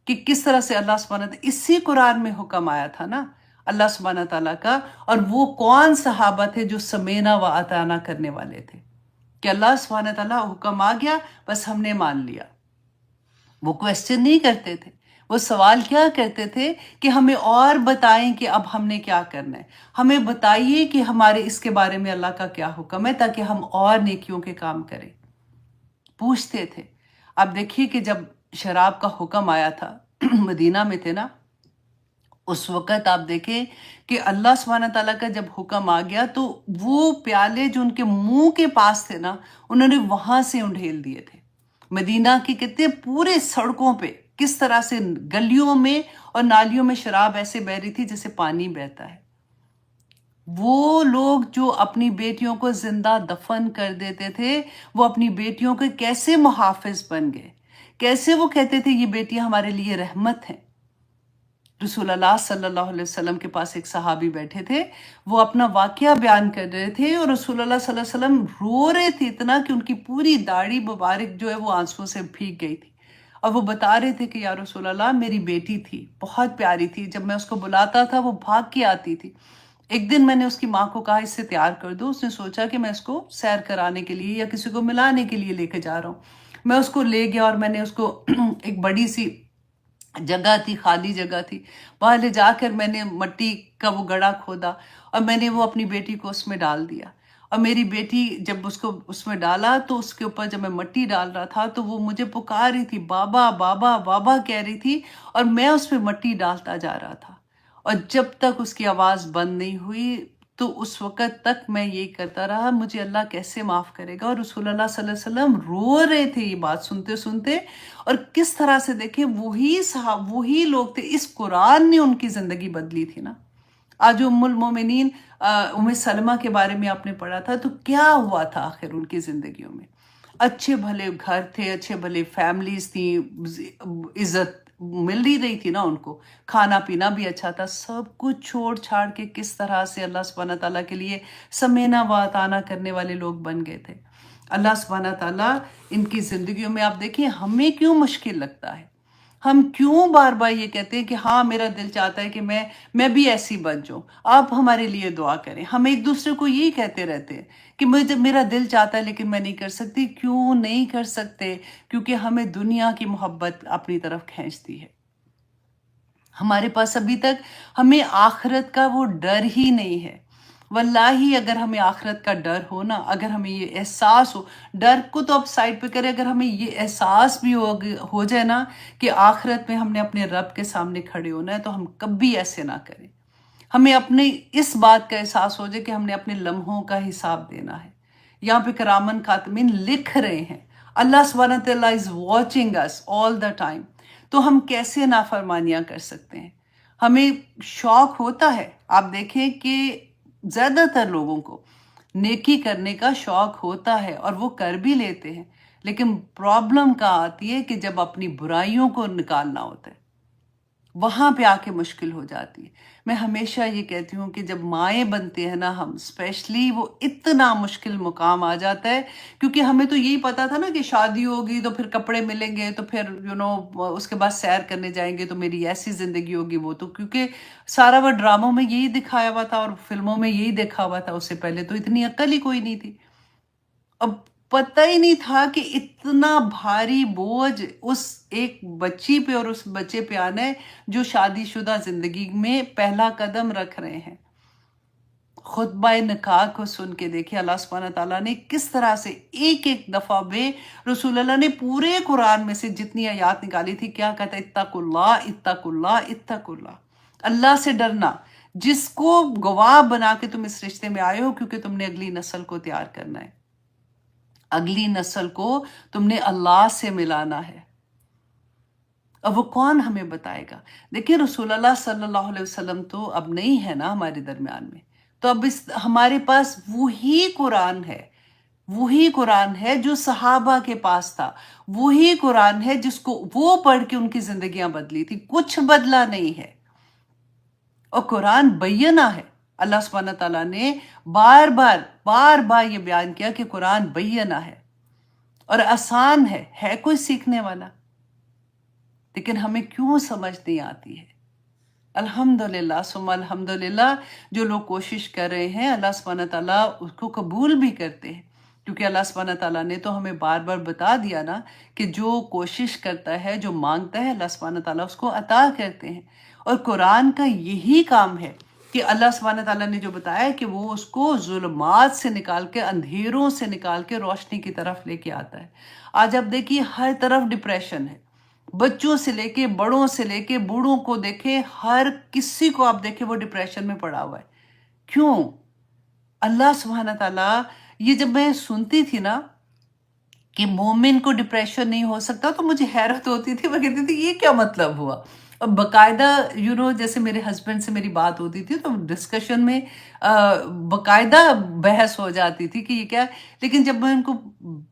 کہ کس طرح سے اللہ سبحانہ تعالیٰ، اسی قرآن میں حکم آیا تھا نا اللہ سبحانہ تعالیٰ کا، اور وہ کون صحابہ تھے جو سمینا و اطاعنا کرنے والے تھے کہ اللہ سبحانہ تعالیٰ حکم آ گیا بس ہم نے مان لیا. وہ کویسچن نہیں کرتے تھے، وہ سوال کیا کرتے تھے کہ ہمیں اور بتائیں کہ اب ہم نے کیا کرنا ہے، ہمیں بتائیے کہ ہمارے اس کے بارے میں اللہ کا کیا حکم ہے تاکہ ہم اور نیکیوں کے کام کریں. پوچھتے تھے. اب دیکھیے کہ جب شراب کا حکم آیا تھا، مدینہ میں تھے نا، اس وقت آپ دیکھیں کہ اللہ سبحانہ تعالیٰ کا جب حکم آ گیا تو وہ پیالے جو ان کے منہ کے پاس تھے نا، انہوں نے وہاں سے انڈھیل دیے تھے. مدینہ کی کتنے پورے سڑکوں پہ کس طرح سے گلیوں میں اور نالیوں میں شراب ایسے بہ رہی تھی جیسے پانی بہتا ہے. وہ لوگ جو اپنی بیٹیوں کو زندہ دفن کر دیتے تھے، وہ اپنی بیٹیوں کے کیسے محافظ بن گئے. کیسے وہ کہتے تھے یہ بیٹیاں ہمارے لیے رحمت ہیں. رسول اللہ صلی اللہ علیہ وسلم کے پاس ایک صحابی بیٹھے تھے، وہ اپنا واقعہ بیان کر رہے تھے اور رسول اللہ صلی اللہ علیہ وسلم رو رہے تھے اتنا کہ ان کی پوری داڑھی مبارک جو ہے وہ آنسوؤں سے بھیگ گئی تھی. اور وہ بتا رہے تھے کہ یا رسول اللہ میری بیٹی تھی، بہت پیاری تھی، جب میں اس کو بلاتا تھا وہ بھاگ کے آتی تھی. ایک دن میں نے اس کی ماں کو کہا اس سے تیار کر دو، اس نے سوچا کہ میں اس کو سیر کرانے کے لیے یا کسی کو ملانے کے لیے لے کے جا رہا ہوں. میں اس کو لے گیا اور میں نے اس کو ایک بڑی سی جگہ تھی، خالی جگہ تھی، وہاں لے جا کر میں نے مٹی کا وہ گڑھا کھودا اور میں نے وہ اپنی بیٹی کو اس میں ڈال دیا. اور میری بیٹی جب اس کو اس میں ڈالا تو اس کے اوپر جب میں مٹی ڈال رہا تھا تو وہ مجھے پکار رہی تھی، بابا بابا بابا کہہ رہی تھی، اور میں اس پہ مٹی ڈالتا جا رہا تھا. اور جب تک اس کی آواز بند نہیں ہوئی تو اس وقت تک میں یہی کرتا رہا مجھے اللہ کیسے معاف کرے گا. اور رسول اللہ صلی اللہ علیہ وسلم رو رہے تھے یہ بات سنتے سنتے. اور کس طرح سے دیکھیں وہی لوگ تھے، اس قرآن نے ان کی زندگی بدلی تھی نا. آج ام المومنین ام سلمہ کے بارے میں آپ نے پڑھا تھا تو کیا ہوا تھا آخر ان کی زندگیوں میں؟ اچھے بھلے گھر تھے، اچھے بھلے فیملیز تھیں، عزت مل ہی رہی تھی نا ان کو، کھانا پینا بھی اچھا تھا، سب کچھ چھوڑ چھاڑ کے کس طرح سے اللہ سبحانہ تعالیٰ کے لیے سمینا و اطاعنا کرنے والے لوگ بن گئے تھے. اللہ سبحانہ تعالیٰ ان کی زندگیوں میں آپ دیکھیں ہمیں کیوں مشکل لگتا ہے، ہم کیوں بار بار یہ کہتے ہیں کہ ہاں میرا دل چاہتا ہے کہ میں بھی ایسی بن جاؤں، آپ ہمارے لیے دعا کریں. ہم ایک دوسرے کو یہی کہتے رہتے ہیں کہ میرا دل چاہتا ہے لیکن میں نہیں کر سکتی. کیوں نہیں کر سکتے؟ کیونکہ ہمیں دنیا کی محبت اپنی طرف کھینچتی ہے. ہمارے پاس ابھی تک ہمیں آخرت کا وہ ڈر ہی نہیں ہے. واللہ اگر ہمیں آخرت کا ڈر ہو نا، اگر ہمیں یہ احساس ہو، ڈر کو تو آپ سائڈ پہ کریں، اگر ہمیں یہ احساس بھی ہو جائے نا کہ آخرت میں ہم نے اپنے رب کے سامنے کھڑے ہونا ہے تو ہم کبھی ایسے نہ کریں. ہمیں اپنے اس بات کا احساس ہو جائے کہ ہم نے اپنے لمحوں کا حساب دینا ہے. یہاں پہ کرامن کاتمین لکھ رہے ہیں، اللہ سبحانہ تعالیٰ is watching us all the time. تو ہم کیسے نافرمانیاں کر سکتے ہیں؟ ہمیں شوق ہوتا ہے، آپ دیکھیں کہ زیادہ تر لوگوں کو نیکی کرنے کا شوق ہوتا ہے اور وہ کر بھی لیتے ہیں، لیکن پرابلم کہاں آتی ہے کہ جب اپنی برائیوں کو نکالنا ہوتا ہے وہاں پہ آ کے مشکل ہو جاتی ہے. میں ہمیشہ یہ کہتی ہوں کہ جب مائیں بنتے ہیں نا ہم اسپیشلی، وہ اتنا مشکل مقام آ جاتا ہے کیونکہ ہمیں تو یہی پتا تھا نا کہ شادی ہوگی تو پھر کپڑے ملیں گے تو پھر اس کے بعد سیر کرنے جائیں گے تو میری ایسی زندگی ہوگی. وہ تو کیونکہ سارا وہ ڈراموں میں یہی دکھایا ہوا تھا اور فلموں میں یہی دیکھا ہوا تھا. اس سے پہلے تو اتنی عقل ہی کوئی نہیں تھی. اب پتہ ہی نہیں تھا کہ اتنا بھاری بوجھ اس ایک بچی پہ اور اس بچے پہ آنا ہے جو شادی شدہ زندگی میں پہلا قدم رکھ رہے ہیں. خطبہ نکاح کو سن کے دیکھیں اللہ سبحانہ تعالیٰ نے کس طرح سے ایک دفعہ میں رسول اللہ نے پورے قرآن میں سے جتنی آیات نکالی تھی کیا کہتا ہے، اتقوا اللہ اتقوا اللہ اتقوا اللہ. اللہ سے ڈرنا، جس کو گواہ بنا کے تم اس رشتے میں آئے ہو کیونکہ تم نے اگلی نسل کو تیار کرنا ہے، اگلی نسل کو تم نے اللہ سے ملانا ہے. اب وہ کون ہمیں بتائے گا؟ دیکھیں رسول اللہ صلی اللہ علیہ وسلم تو اب نہیں ہے نا ہمارے درمیان میں، تو اب ہمارے پاس وہی قرآن ہے جو صحابہ کے پاس تھا، وہی قرآن ہے جس کو وہ پڑھ کے ان کی زندگیاں بدلی تھی. کچھ بدلا نہیں ہے اور قرآن بینہ ہے. اللہ سبحانہ تعالیٰ نے بار بار یہ بیان کیا کہ قرآن بینہ ہے اور آسان ہے کوئی سیکھنے والا، لیکن ہمیں کیوں سمجھ نہیں آتی ہے. الحمدللہ ثم الحمدللہ جو لوگ کوشش کر رہے ہیں اللہ سبحانہ تعالیٰ اس کو قبول بھی کرتے ہیں، کیونکہ اللہ سبحانہ تعالیٰ نے تو ہمیں بار بار بتا دیا نا کہ جو کوشش کرتا ہے، جو مانگتا ہے، اللہ سبحانہ تعالیٰ اس کو عطا کرتے ہیں. اور قرآن کا یہی کام ہے کہ اللہ سبحانہ تعالیٰ نے جو بتایا کہ وہ اس کو ظلمات سے نکال کے، اندھیروں سے نکال کے روشنی کی طرف لے کے آتا ہے. آج آپ دیکھیے ہر طرف ڈپریشن ہے، بچوں سے لے کے بڑوں سے لے کے بوڑھوں کو دیکھیں، ہر کسی کو آپ دیکھیں وہ ڈپریشن میں پڑا ہوا ہے. کیوں؟ اللہ سبحانہ تعالیٰ، یہ جب میں سنتی تھی نا کہ مومن کو ڈپریشن نہیں ہو سکتا تو مجھے حیرت ہوتی تھی. میں کہتی تھی یہ کیا مطلب ہوا؟ باقاعدہ جیسے میرے ہسبینڈ سے میری بات ہوتی تھی تو ڈسکشن میں باقاعدہ بحث ہو جاتی تھی کہ یہ کیا ہے، لیکن جب میں ان کو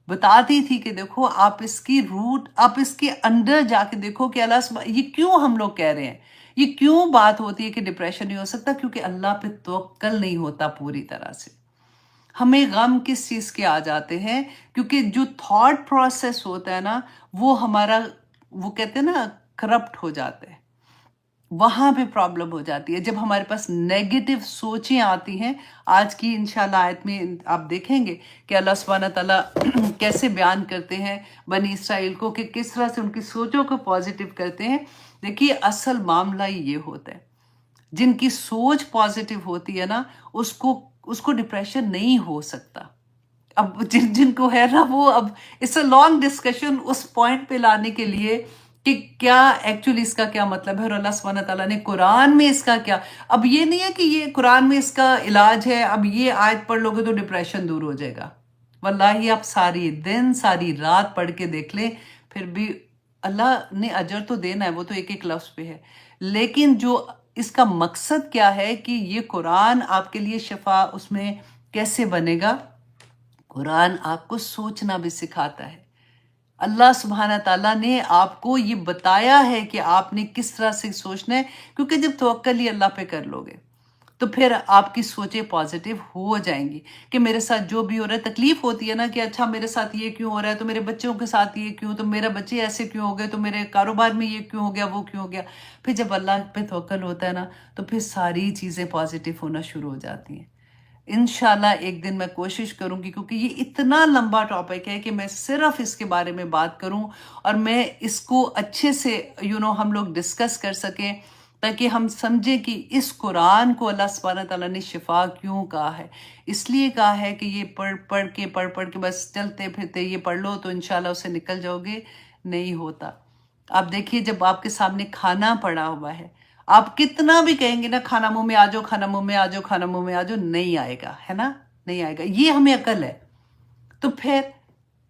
بتاتی تھی کہ دیکھو آپ اس کی روٹ، آپ اس کے انڈر جا کے دیکھو کہ یہ کیوں ہم لوگ کہہ رہے ہیں، یہ کیوں بات ہوتی ہے کہ ڈپریشن نہیں ہو سکتا، کیونکہ اللہ پہ توکل نہیں ہوتا پوری طرح سے۔ ہمیں غم کس چیز کے آ جاتے ہیں؟ کیونکہ جو تھاٹ پروسیس ہوتا ہے نا، وہ ہمارا، وہ کہتے ہیں نا، کرپٹ ہو جاتا ہے، وہاں پہ پرابلم ہو جاتی ہے جب ہمارے پاس نیگیٹو سوچیں آتی ہیں۔ آج کی انشاءاللہ آیت میں آپ دیکھیں گے کہ اللہ سبحانہ تعالیٰ کیسے بیان کرتے ہیں بنی اسرائیل کو، کہ کس طرح سے ان کی سوچوں کو پازیٹیو کرتے ہیں۔ دیکھیے اصل معاملہ یہ ہوتا ہے، جن کی سوچ پازیٹیو ہوتی ہے نا، اس کو ڈپریشن نہیں ہو سکتا۔ اب جن کو ہے نا، وہ اب اٹس اے لانگ ڈسکشن اس پوائنٹ پہ لانے کے لیے کہ کیا ایکچولی اس کا کیا مطلب ہے، اور اللہ سبحانہ تعالیٰ نے قرآن میں اس کا کیا۔ اب یہ نہیں ہے کہ یہ قرآن میں اس کا علاج ہے، اب یہ آیت پڑھ لو گے تو ڈپریشن دور ہو جائے گا۔ واللہ آپ ساری دن ساری رات پڑھ کے دیکھ لیں، پھر بھی اللہ نے اجر تو دینا ہے، وہ تو ایک ایک لفظ پہ ہے، لیکن جو اس کا مقصد کیا ہے کہ یہ قرآن آپ کے لیے شفا اس میں کیسے بنے گا؟ قرآن آپ کو سوچنا بھی سکھاتا ہے۔ اللہ سبحانہ تعالیٰ نے آپ کو یہ بتایا ہے کہ آپ نے کس طرح سے سوچنا ہے، کیونکہ جب توکل ہی اللہ پہ کر لو گے تو پھر آپ کی سوچیں پازیٹیو ہو جائیں گی کہ میرے ساتھ جو بھی ہو رہا ہے، تکلیف ہوتی ہے نا کہ اچھا میرے ساتھ یہ کیوں ہو رہا ہے، تو میرے بچوں کے ساتھ یہ کیوں، تو میرے بچے ایسے کیوں ہو گئے، تو میرے کاروبار میں یہ کیوں ہو گیا، وہ کیوں ہو گیا۔ پھر جب اللہ پہ توکل ہوتا ہے نا تو پھر ساری چیزیں پازیٹیو ہونا شروع ہو جاتی ہیں۔ انشاءاللہ ایک دن میں کوشش کروں گی، کیونکہ یہ اتنا لمبا ٹاپک ہے کہ میں صرف اس کے بارے میں بات کروں اور میں اس کو اچھے سے ہم لوگ ڈسکس کر سکیں، تاکہ ہم سمجھیں کہ اس قرآن کو اللہ سبحانہ تعالیٰ نے شفا کیوں کہا ہے۔ اس لیے کہا ہے کہ یہ پڑھ کے بس چلتے پھرتے یہ پڑھ لو تو انشاءاللہ اسے نکل جاؤ گے، نہیں ہوتا۔ آپ دیکھیے جب آپ کے سامنے کھانا پڑا ہوا ہے، آپ کتنا بھی کہیں گے نا کھانا منہ میں آ جاؤ، کھانا منہ میں آ جاؤ، کھانا منہ میں آ جاؤ، نہیں آئے گا، ہے نا، نہیں آئے گا۔ یہ ہمیں عقل ہے۔ تو پھر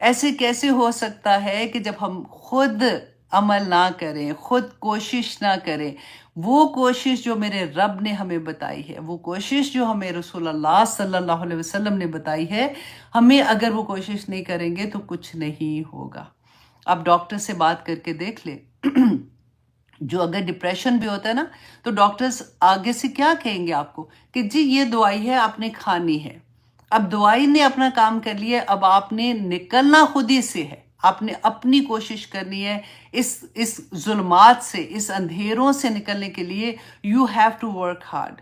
ایسے کیسے ہو سکتا ہے کہ جب ہم خود عمل نہ کریں، خود کوشش نہ کریں، وہ کوشش جو میرے رب نے ہمیں بتائی ہے، وہ کوشش جو ہمیں رسول اللہ صلی اللہ علیہ وسلم نے بتائی ہے، ہمیں اگر وہ کوشش نہیں کریں گے تو کچھ نہیں ہوگا۔ آپ ڈاکٹر سے بات کر کے دیکھ لیں، جو اگر ڈپریشن بھی ہوتا ہے نا تو ڈاکٹرز آگے سے کیا کہیں گے آپ کو کہ جی یہ دوائی ہے آپ نے کھانی ہے۔ اب دوائی نے اپنا کام کر لیا، اب آپ نے نکلنا خود ہی سے ہے، آپ نے اپنی کوشش کرنی ہے اس ظلمات سے، اس اندھیروں سے نکلنے کے لیے۔ You have to work hard,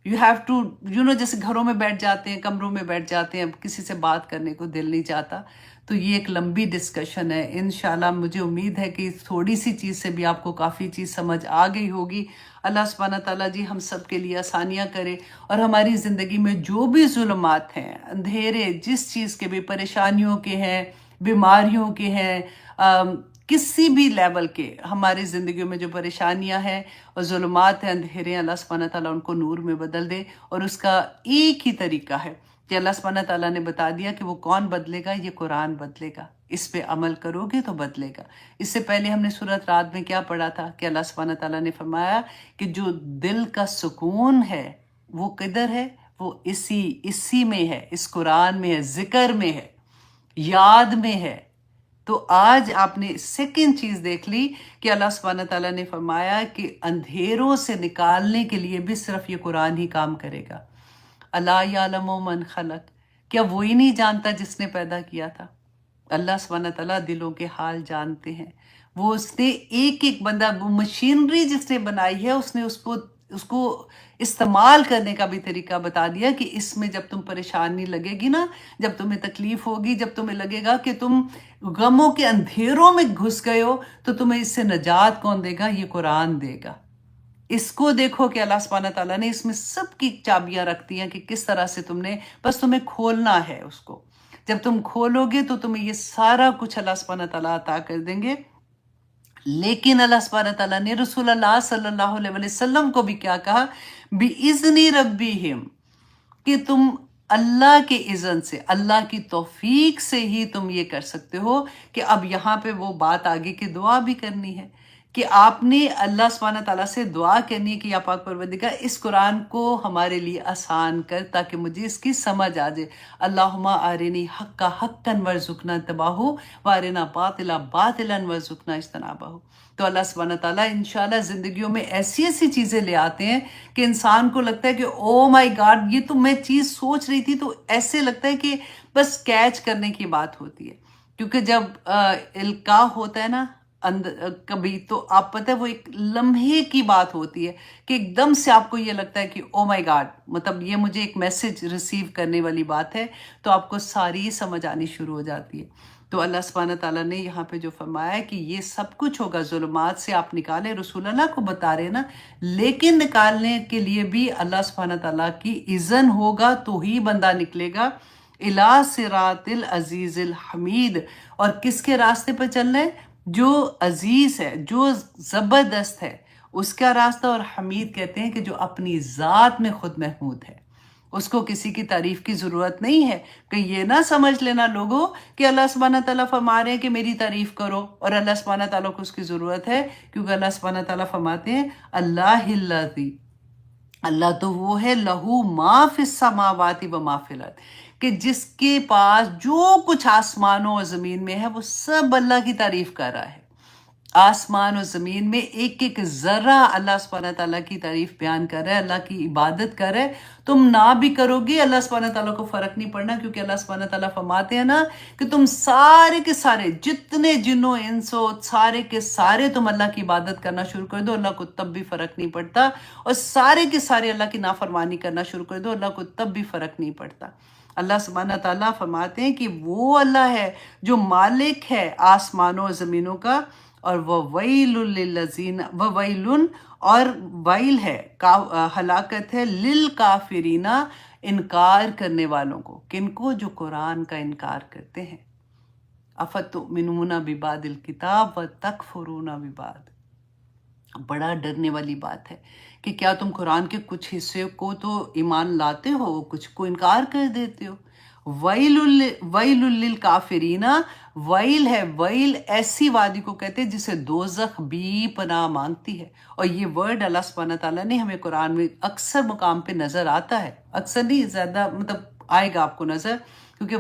you have to جیسے گھروں میں بیٹھ جاتے ہیں، کمروں میں بیٹھ جاتے ہیں، اب کسی سے بات کرنے کو دل نہیں چاہتا، تو یہ ایک لمبی ڈسکشن ہے۔ انشاءاللہ مجھے امید ہے کہ تھوڑی سی چیز سے بھی آپ کو کافی چیز سمجھ آ گئی ہوگی۔ اللہ سبحانہ تعالیٰ جی ہم سب کے لیے آسانیاں کرے، اور ہماری زندگی میں جو بھی ظلمات ہیں، اندھیرے جس چیز کے بھی، پریشانیوں کے ہیں، بیماریوں کے ہیں، کسی بھی لیول کے ہماری زندگیوں میں جو پریشانیاں ہیں اور ظلمات ہیں، اندھیرے، اللہ سبحانہ تعالیٰ ان کو نور میں بدل دے۔ اور اس کا ایک ہی طریقہ ہے کہ اللہ سبحانہ تعالیٰ نے بتا دیا کہ وہ کون بدلے گا، یہ قرآن بدلے گا، اس پہ عمل کرو گے تو بدلے گا۔ اس سے پہلے ہم نے سورۃ رات میں کیا پڑھا تھا کہ اللہ سبحانہ تعالیٰ نے فرمایا کہ جو دل کا سکون ہے وہ کدھر ہے؟ وہ اسی میں ہے، اس قرآن میں ہے، ذکر میں ہے، یاد میں ہے۔ تو آج آپ نے سیکنڈ چیز دیکھ لی کہ اللہ سبحانہ تعالیٰ نے فرمایا کہ اندھیروں سے نکالنے کے لیے بھی صرف یہ قرآن ہی کام کرے گا۔ الا یعلم من خلق، کیا وہی نہیں جانتا جس نے پیدا کیا تھا؟ اللہ سبحانہ تعالیٰ دلوں کے حال جانتے ہیں۔ وہ اس نے ایک ایک بندہ، وہ مشینری جس نے بنائی ہے، اس نے اس کو استعمال کرنے کا بھی طریقہ بتا دیا کہ اس میں جب تم پریشانی لگے گی نا، جب تمہیں تکلیف ہوگی، جب تمہیں لگے گا کہ تم غموں کے اندھیروں میں گھس گئے ہو، تو تمہیں اس سے نجات کون دے گا؟ یہ قرآن دے گا۔ اس کو دیکھو کہ اللہ سبحانہ تعالیٰ نے اس میں سب کی چابیاں رکھتی ہیں کہ کس طرح سے بس تمہیں کھولنا ہے اس کو۔ جب تم کھولو گے تو تمہیں یہ سارا کچھ اللہ سبحانہ تعالیٰ عطا کر دیں گے۔ لیکن اللہ سبحانہ تعالیٰ نے رسول اللہ صلی اللہ علیہ وسلم کو بھی کیا کہا؟ بِإِذْنِ رَبِّهِمْ، کہ تم اللہ کے اذن سے، اللہ کی توفیق سے ہی تم یہ کر سکتے ہو۔ کہ اب یہاں پہ وہ بات آگے کی دعا بھی کرنی ہے کہ آپ نے اللہ سبحانہ تعالیٰ سے دعا کرنی ہے کہ یا پاک پروردگار اس قرآن کو ہمارے لیے آسان کر تاکہ مجھے اس کی سمجھ آ جائے. اللہم آرنی حقا حقا ورزقنا اتباعہ وارنا باطلا باطلا ورزقنا اجتنابہ. تو اللہ سبحانہ تعالیٰ انشاءاللہ زندگیوں میں ایسی ایسی چیزیں لے آتے ہیں کہ انسان کو لگتا ہے کہ او مائی گاڈ یہ تو میں چیز سوچ رہی تھی، تو ایسے لگتا ہے کہ بس کیچ کرنے کی بات ہوتی ہے. کیونکہ جب القاء ہوتا ہے نا کبھی، تو آپ پتہ ہے وہ ایک لمحے کی بات ہوتی ہے کہ ایک دم سے آپ کو یہ لگتا ہے کہ او مائی گاڈ، مطلب یہ مجھے ایک میسج ریسیو کرنے والی بات ہے، تو آپ کو ساری سمجھ آنی شروع ہو جاتی ہے. تو اللہ سبحانہ تعالیٰ نے یہاں پہ جو فرمایا ہے کہ یہ سب کچھ ہوگا، ظلمات سے آپ نکالیں، رسول اللہ کو بتا رہے ہیں نا، لیکن نکالنے کے لیے بھی اللہ سبحانہ تعالیٰ کی اذن ہوگا تو ہی بندہ نکلے گا. الا صراط العزیز الحمید. اور کس کے راستے پہ چلنا ہے؟ جو عزیز ہے، جو زبردست ہے، اس کا راستہ. اور حمید کہتے ہیں کہ جو اپنی ذات میں خود محمود ہے، اس کو کسی کی تعریف کی ضرورت نہیں ہے. کہ یہ نہ سمجھ لینا لوگوں کہ اللہ سبحانہ تعالیٰ فرما رہے ہیں کہ میری تعریف کرو، اور اللہ سبحانہ تعالیٰ کو اس کی ضرورت ہے. کیونکہ اللہ سبحانہ تعالیٰ فرماتے ہیں اللہ الذی، اللہ تو وہ ہے، لہو ما فی السماوات و ما فی الارض، کہ جس کے پاس جو کچھ آسمانوں اور زمین میں ہے وہ سب اللہ کی تعریف کر رہا ہے. آسمان اور زمین میں ایک ایک ذرہ اللہ سبحانہ تعالیٰ کی تعریف بیان کر رہا ہے، اللہ کی عبادت کر رہا ہے. تم نہ بھی کرو گے اللہ سبحانہ تعالیٰ کو فرق نہیں پڑنا، کیونکہ اللہ سبحانہ تعالیٰ فرماتے ہیں نا کہ تم سارے کے سارے جتنے جنوں انسو سارے کے سارے تم اللہ کی عبادت کرنا شروع کر دو، اللہ کو تب بھی فرق نہیں پڑتا. اور سارے کے سارے اللہ کی نافرمانی کرنا شروع کر دو، اللہ کو تب بھی فرق نہیں پڑتا. اللہ سبحانہ تعالیٰ فرماتے ہیں کہ وہ اللہ ہے جو مالک ہے آسمانوں اور زمینوں کا. اور وَوَيْلٌ لِّلَّذِينَ وَوَيْلٌ، اور ویل ہے، ہلاکت ہے، للکافرین، انکار کرنے والوں کو. کن کو؟ جو قرآن کا انکار کرتے ہیں. افتؤمنون ببعض الکتاب وتکفرون ببعض. بڑا ڈرنے والی بات ہے کہ کیا تم قرآن کے کچھ حصے کو تو ایمان لاتے ہو، کچھ کو انکار کر دیتے ہو. ویل للکافرین، ویل ہے، ویل ایسی وادی کو کہتے ہیں جسے دوزخ بھی پناہ مانگتی ہے. اور یہ ورڈ اللہ سبحانہ تعالیٰ نے ہمیں قرآن میں اکثر مقام پہ نظر آتا ہے، اکثر نہیں زیادہ، مطلب آئے گا آپ کو نظر. کیونکہ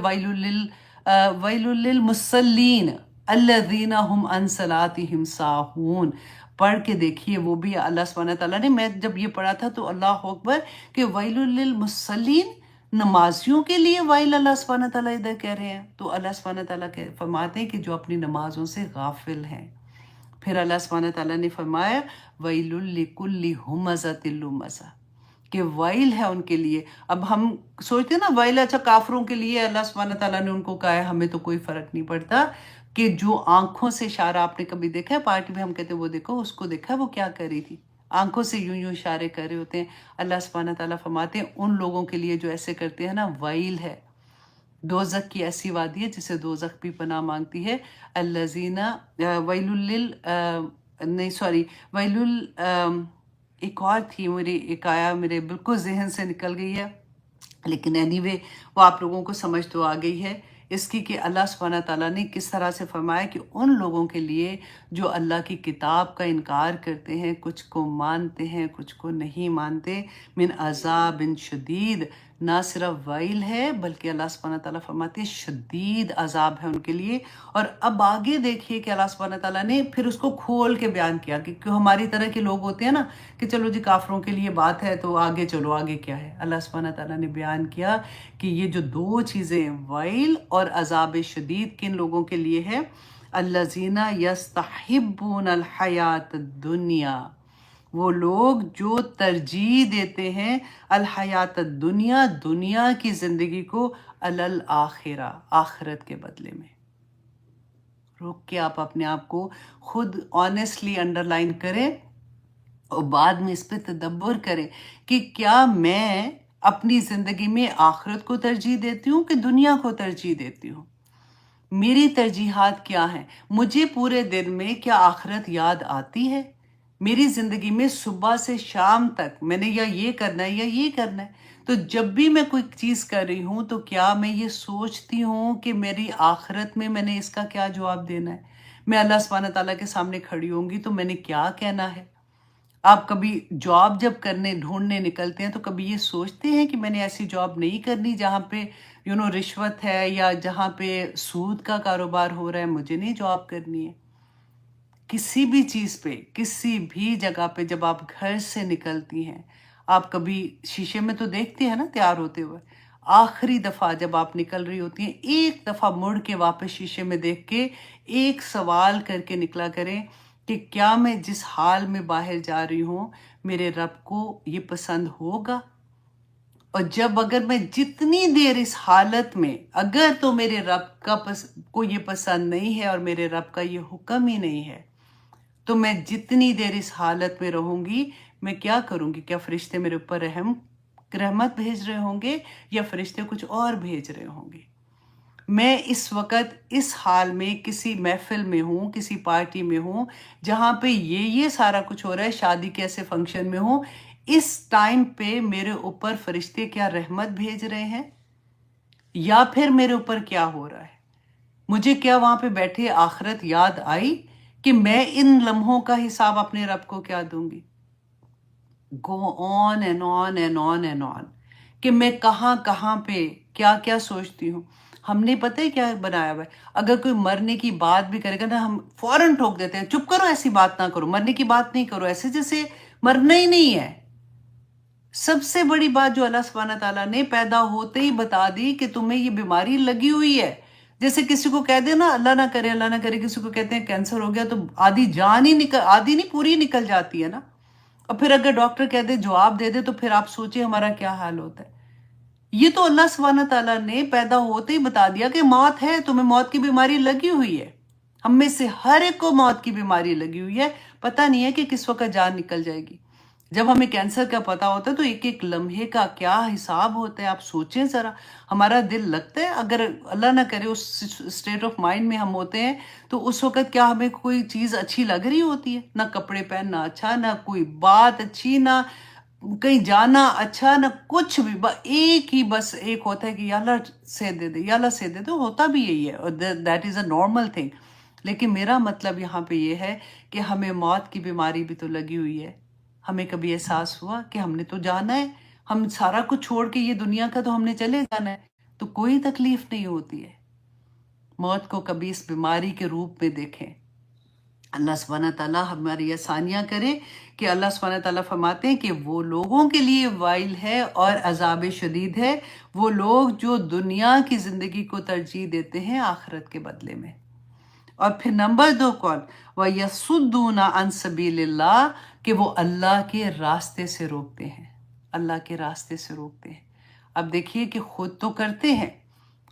ویل للمصلین الذین هم عن صلاتهم ساہون. پڑھ کے دیکھیے، وہ بھی اللہ سبحانہ تعالیٰ نے، میں جب یہ پڑھا تھا تو اللہ اکبر کہ ویل للمصلین، نمازیوں کے لیے ویل اللہ سبحانہ تعالیٰ ادھر کہہ رہے ہیں. تو اللہ سبحانہ تعالیٰ فرماتے ہیں کہ جو اپنی نمازوں سے غافل ہیں. پھر اللہ سبحانہ تعالیٰ نے فرمایا ویل لکل ہمزۃ لمزہ، کہ ویل ہے ان کے لیے. اب ہم سوچتے ہیں نا ویل اچھا کافروں کے لیے، اللہ سبحانہ تعالیٰ نے ان کو کہا ہے، ہمیں تو کوئی فرق نہیں پڑتا. کہ جو آنکھوں سے اشارہ آپ نے کبھی دیکھا ہے پارٹی میں، ہم کہتے ہیں وہ دیکھو اس کو دیکھا ہے وہ کیا کر رہی تھی، آنکھوں سے یوں یوں اشارے کر رہے ہوتے ہیں. اللہ سبحانہ تعالیٰ فرماتے ہیں ان لوگوں کے لیے جو ایسے کرتے ہیں نا، ویل ہے. دوزخ کی ایسی وادی ہے جسے دوزخ بھی پناہ مانگتی ہے. الذین ویل لل نہیں سوری ویل ایک اور تھی، میری ایک آیا میرے بالکل ذہن سے نکل گئی ہے، لیکن اینی وے وہ آپ لوگوں کو سمجھ تو آ گئی ہے اس کی کہ اللہ سبحانہ تعالیٰ نے کس طرح سے فرمایا کہ ان لوگوں کے لیے جو اللہ کی کتاب کا انکار کرتے ہیں، کچھ کو مانتے ہیں کچھ کو نہیں مانتے، من عذاب شدید. نہ صرف ویل ہے بلکہ اللہ سبحانہ تعالیٰ فرماتے ہیں شدید عذاب ہے ان کے لیے. اور اب آگے دیکھیے کہ اللہ سبحانہ تعالیٰ نے پھر اس کو کھول کے بیان کیا کہ کیوں ہماری طرح کے لوگ ہوتے ہیں نا کہ چلو جی کافروں کے لیے بات ہے تو آگے چلو، آگے کیا ہے. اللہ سبحانہ تعالیٰ نے بیان کیا کہ یہ جو دو چیزیں ویل اور عذاب شدید کن لوگوں کے لیے ہے. الذین یستحبون الحیات الدنیا، وہ لوگ جو ترجیح دیتے ہیں الحیات الدنیا، دنیا کی زندگی کو، الآخرہ، آخرت کے بدلے میں. رک کے آپ اپنے آپ کو خود آنیسٹلی انڈر لائن کریں اور بعد میں اس پہ تدبر کریں کہ کیا میں اپنی زندگی میں آخرت کو ترجیح دیتی ہوں کہ دنیا کو ترجیح دیتی ہوں. میری ترجیحات کیا ہیں؟ مجھے پورے دن میں کیا آخرت یاد آتی ہے؟ میری زندگی میں صبح سے شام تک میں نے یا یہ کرنا ہے یا یہ کرنا ہے. تو جب بھی میں کوئی چیز کر رہی ہوں تو کیا میں یہ سوچتی ہوں کہ میری آخرت میں میں نے اس کا کیا جواب دینا ہے؟ میں اللہ سبحانہ تعالیٰ کے سامنے کھڑی ہوں گی تو میں نے کیا کہنا ہے؟ آپ کبھی جاب جب کرنے ڈھونڈنے نکلتے ہیں تو کبھی یہ سوچتے ہیں کہ میں نے ایسی جاب نہیں کرنی جہاں پہ رشوت ہے یا جہاں پہ سود کا کاروبار ہو رہا ہے، مجھے نہیں جاب کرنی ہے۔ کسی بھی چیز پہ، کسی بھی جگہ پہ جب آپ گھر سے نکلتی ہیں، آپ کبھی شیشے میں تو دیکھتے ہیں نا تیار ہوتے ہوئے، آخری دفعہ جب آپ نکل رہی ہوتی ہیں ایک دفعہ مڑ کے واپس شیشے میں دیکھ کے ایک سوال کر کے نکلا کریں کہ کیا میں جس حال میں باہر جا رہی ہوں میرے رب کو یہ پسند ہوگا؟ اور جب اگر میں جتنی دیر اس حالت میں، اگر تو میرے رب کو یہ پسند نہیں ہے اور میرے رب کا یہ حکم ہی نہیں ہے، تو میں جتنی دیر اس حالت میں رہوں گی میں کیا کروں گی؟ کیا فرشتے میرے اوپر رحمت بھیج رہے ہوں گے یا فرشتے کچھ اور بھیج رہے ہوں گے؟ میں اس وقت اس حال میں کسی محفل میں ہوں، کسی پارٹی میں ہوں جہاں پہ یہ سارا کچھ ہو رہا ہے، شادی کے ایسے فنکشن میں ہوں، اس ٹائم پہ میرے اوپر فرشتے کیا رحمت بھیج رہے ہیں یا پھر میرے اوپر کیا ہو رہا ہے؟ مجھے کیا وہاں پہ بیٹھے آخرت یاد آئی کہ میں ان لمحوں کا حساب اپنے رب کو کیا دوں گی؟ Go on and on and on and on کہ میں کہاں کہاں پہ کیا کیا سوچتی ہوں۔ ہم نے پتہ ہے کیا بنایا ہوا ہے، اگر کوئی مرنے کی بات بھی کرے گا نا ہم فوراً ٹھوک دیتے ہیں، چپ کرو، ایسی بات نہ کرو، مرنے کی بات نہیں کرو، ایسے جیسے مرنا ہی نہیں ہے۔ سب سے بڑی بات جو اللہ سبحانہ تعالیٰ نے پیدا ہوتے ہی بتا دی کہ تمہیں یہ بیماری لگی ہوئی ہے۔ جیسے کسی کو کہہ دے نا، اللہ نہ کرے کسی کو کہتے ہیں کینسر ہو گیا تو آدھی جان ہی آدھی نہیں پوری نکل جاتی ہے نا، اور پھر اگر ڈاکٹر کہہ دے، جواب دے دے، تو پھر آپ سوچیں ہمارا کیا حال ہوتا ہے۔ یہ تو اللہ سبحانہ تعالیٰ نے پیدا ہوتے ہی بتا دیا کہ موت ہے، تمہیں موت کی بیماری لگی ہوئی ہے۔ ہم میں سے ہر ایک کو موت کی بیماری لگی ہوئی ہے، پتہ نہیں ہے کہ کس وقت جان نکل جائے گی۔ جب ہمیں کینسر کا پتہ ہوتا ہے تو ایک ایک لمحے کا کیا حساب ہوتا ہے، آپ سوچیں ذرا۔ ہمارا دل لگتا ہے، اگر اللہ نہ کرے اس اسٹیٹ آف مائنڈ میں ہم ہوتے ہیں تو اس وقت کیا ہمیں کوئی چیز اچھی لگ رہی ہوتی ہے؟ نہ کپڑے پہننا اچھا، نہ کوئی بات اچھی، نہ کہیں جانا اچھا، نہ کچھ بھی۔ بس ایک ہوتا ہے کہ یا اللہ سے دے دے، یا اللہ سے دے دے، ہوتا بھی یہی ہے، اور that is a normal thing. لیکن میرا مطلب یہاں پہ یہ ہے کہ ہمیں موت کی بیماری بھی تو لگی ہوئی ہے۔ ہمیں کبھی احساس ہوا کہ ہم نے تو جانا ہے، ہم سارا کچھ چھوڑ کے یہ دنیا کا تو ہم نے چلے جانا ہے، تو کوئی تکلیف نہیں ہوتی ہے۔ موت کو کبھی اس بیماری کے روپ میں دیکھیں۔ اللہ سبحانہ تعالیٰ ہماری آسانیاں کرے کہ اللہ سبحانہ تعالیٰ فرماتے ہیں کہ وہ لوگوں کے لیے وائل ہے اور عذاب شدید ہے، وہ لوگ جو دنیا کی زندگی کو ترجیح دیتے ہیں آخرت کے بدلے میں۔ اور پھر نمبر 2 کون؟ وَيَصُدُّونَ عَن سَبِيلِ اللَّهِ، کہ وہ اللہ کے راستے سے روکتے ہیں، اللہ کے راستے سے روکتے ہیں۔ اب دیکھیے کہ خود تو کرتے ہیں،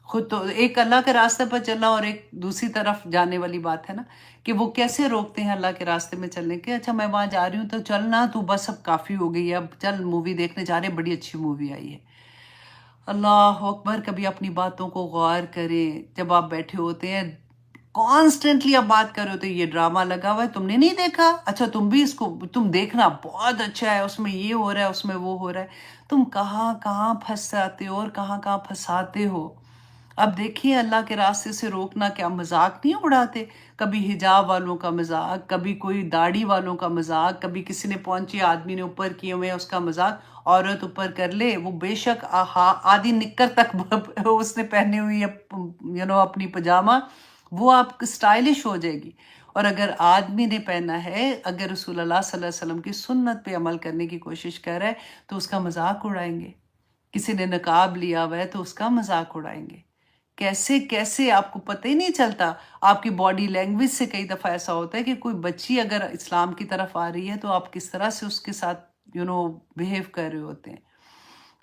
خود تو ایک اللہ کے راستے پر چلنا اور ایک دوسری طرف جانے والی بات ہے نا، کہ وہ کیسے روکتے ہیں اللہ کے راستے میں چلنے کے؟ اچھا میں وہاں جا رہی ہوں تو چلنا، تو بس اب کافی ہو گئی ہے، اب چل مووی دیکھنے جا رہے ہیں، بڑی اچھی مووی آئی ہے۔ اللہ اکبر، کبھی اپنی باتوں کو غور کریں۔ جب آپ بیٹھے ہوتے ہیں کانسٹنٹلی آپ بات کر رہے ہوتے ہیں، یہ ڈرامہ لگا ہوا ہے، تم نے نہیں دیکھا؟ اچھا تم بھی اس کو تم دیکھنا، بہت اچھا ہے، اس میں یہ ہو رہا ہے، اس میں وہ ہو رہا ہے۔ تم کہاں کہاں پھنس جاتے ہو اور کہاں کہاں پھنساتے ہو۔ اب دیکھیے اللہ کے راستے سے روکنا کیا مذاق نہیں اڑاتے؟ کبھی حجاب والوں کا مذاق، کبھی کوئی داڑھی والوں کا مذاق، کبھی کسی نے پہنچے آدمی نے اوپر کیے ہوئے اس کا مذاق۔ عورت اوپر کر لے، وہ بے شک آدھی نکر تک اس نے پہنی ہوئی ہے اپنی پجامہ، وہ آپ سٹائلش ہو جائے گی۔ اور اگر آدمی نے پہنا ہے، اگر رسول اللہ صلی اللہ علیہ وسلم کی سنت پہ عمل کرنے کی کوشش کر رہا ہے تو اس کا مذاق اڑائیں گے۔ کسی نے نقاب لیا ہوا ہے تو اس کا مذاق اڑائیں گے۔ کیسے کیسے آپ کو پتہ ہی نہیں چلتا۔ آپ کی باڈی لینگویج سے کئی دفعہ ایسا ہوتا ہے کہ کوئی بچی اگر اسلام کی طرف آ رہی ہے تو آپ کس طرح سے اس کے ساتھ بہیو کر رہے ہوتے ہیں۔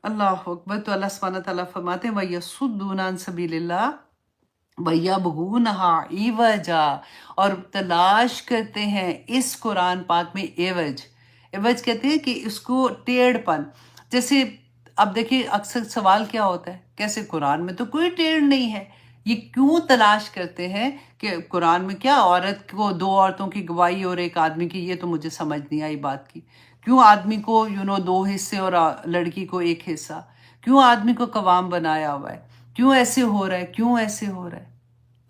اللہ اکبر۔ تو اللہ سبحانہ تعالیٰ فرماتے ہیں وَيَصُدُّونَ عَن سَبِيلِ اللَّهِ وَيَبْغُونَهَا عِوَجًا، اور تلاش کرتے ہیں اس قرآن پاک میں عوج۔ عوج کہتے ہیں کہ اس کو ٹیڑھ پن، جیسے اب دیکھیے اکثر سوال کیا ہوتا ہے، کیسے قرآن میں تو کوئی ٹیڑھ نہیں ہے، یہ کیوں تلاش کرتے ہیں کہ قرآن میں کیا عورت کو 2 عورتوں کی گواہی اور ایک آدمی کی؟ یہ تو مجھے سمجھ نہیں آئی بات کی۔ کیوں آدمی کو 2 حصے اور لڑکی کو 1 حصہ؟ کیوں آدمی کو قوام بنایا ہوا ہے؟ کیوں ایسے ہو رہا ہے؟ کیوں ایسے ہو رہا ہے؟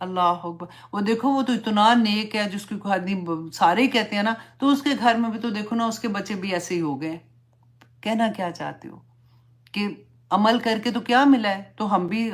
اللہ اکبر. وہ دیکھو وہ تو اتنا نیک ہے جس کی کوئی حد نہیں، سارے ہی کہتے ہیں نا، تو اس کے گھر میں بھی تو دیکھو نا اس کے بچے بھی ایسے ہی ہو گئے. کہنا کیا چاہتے ہو کہ عمل کر کے تو کیا ملا ہے؟ تو ہم بھی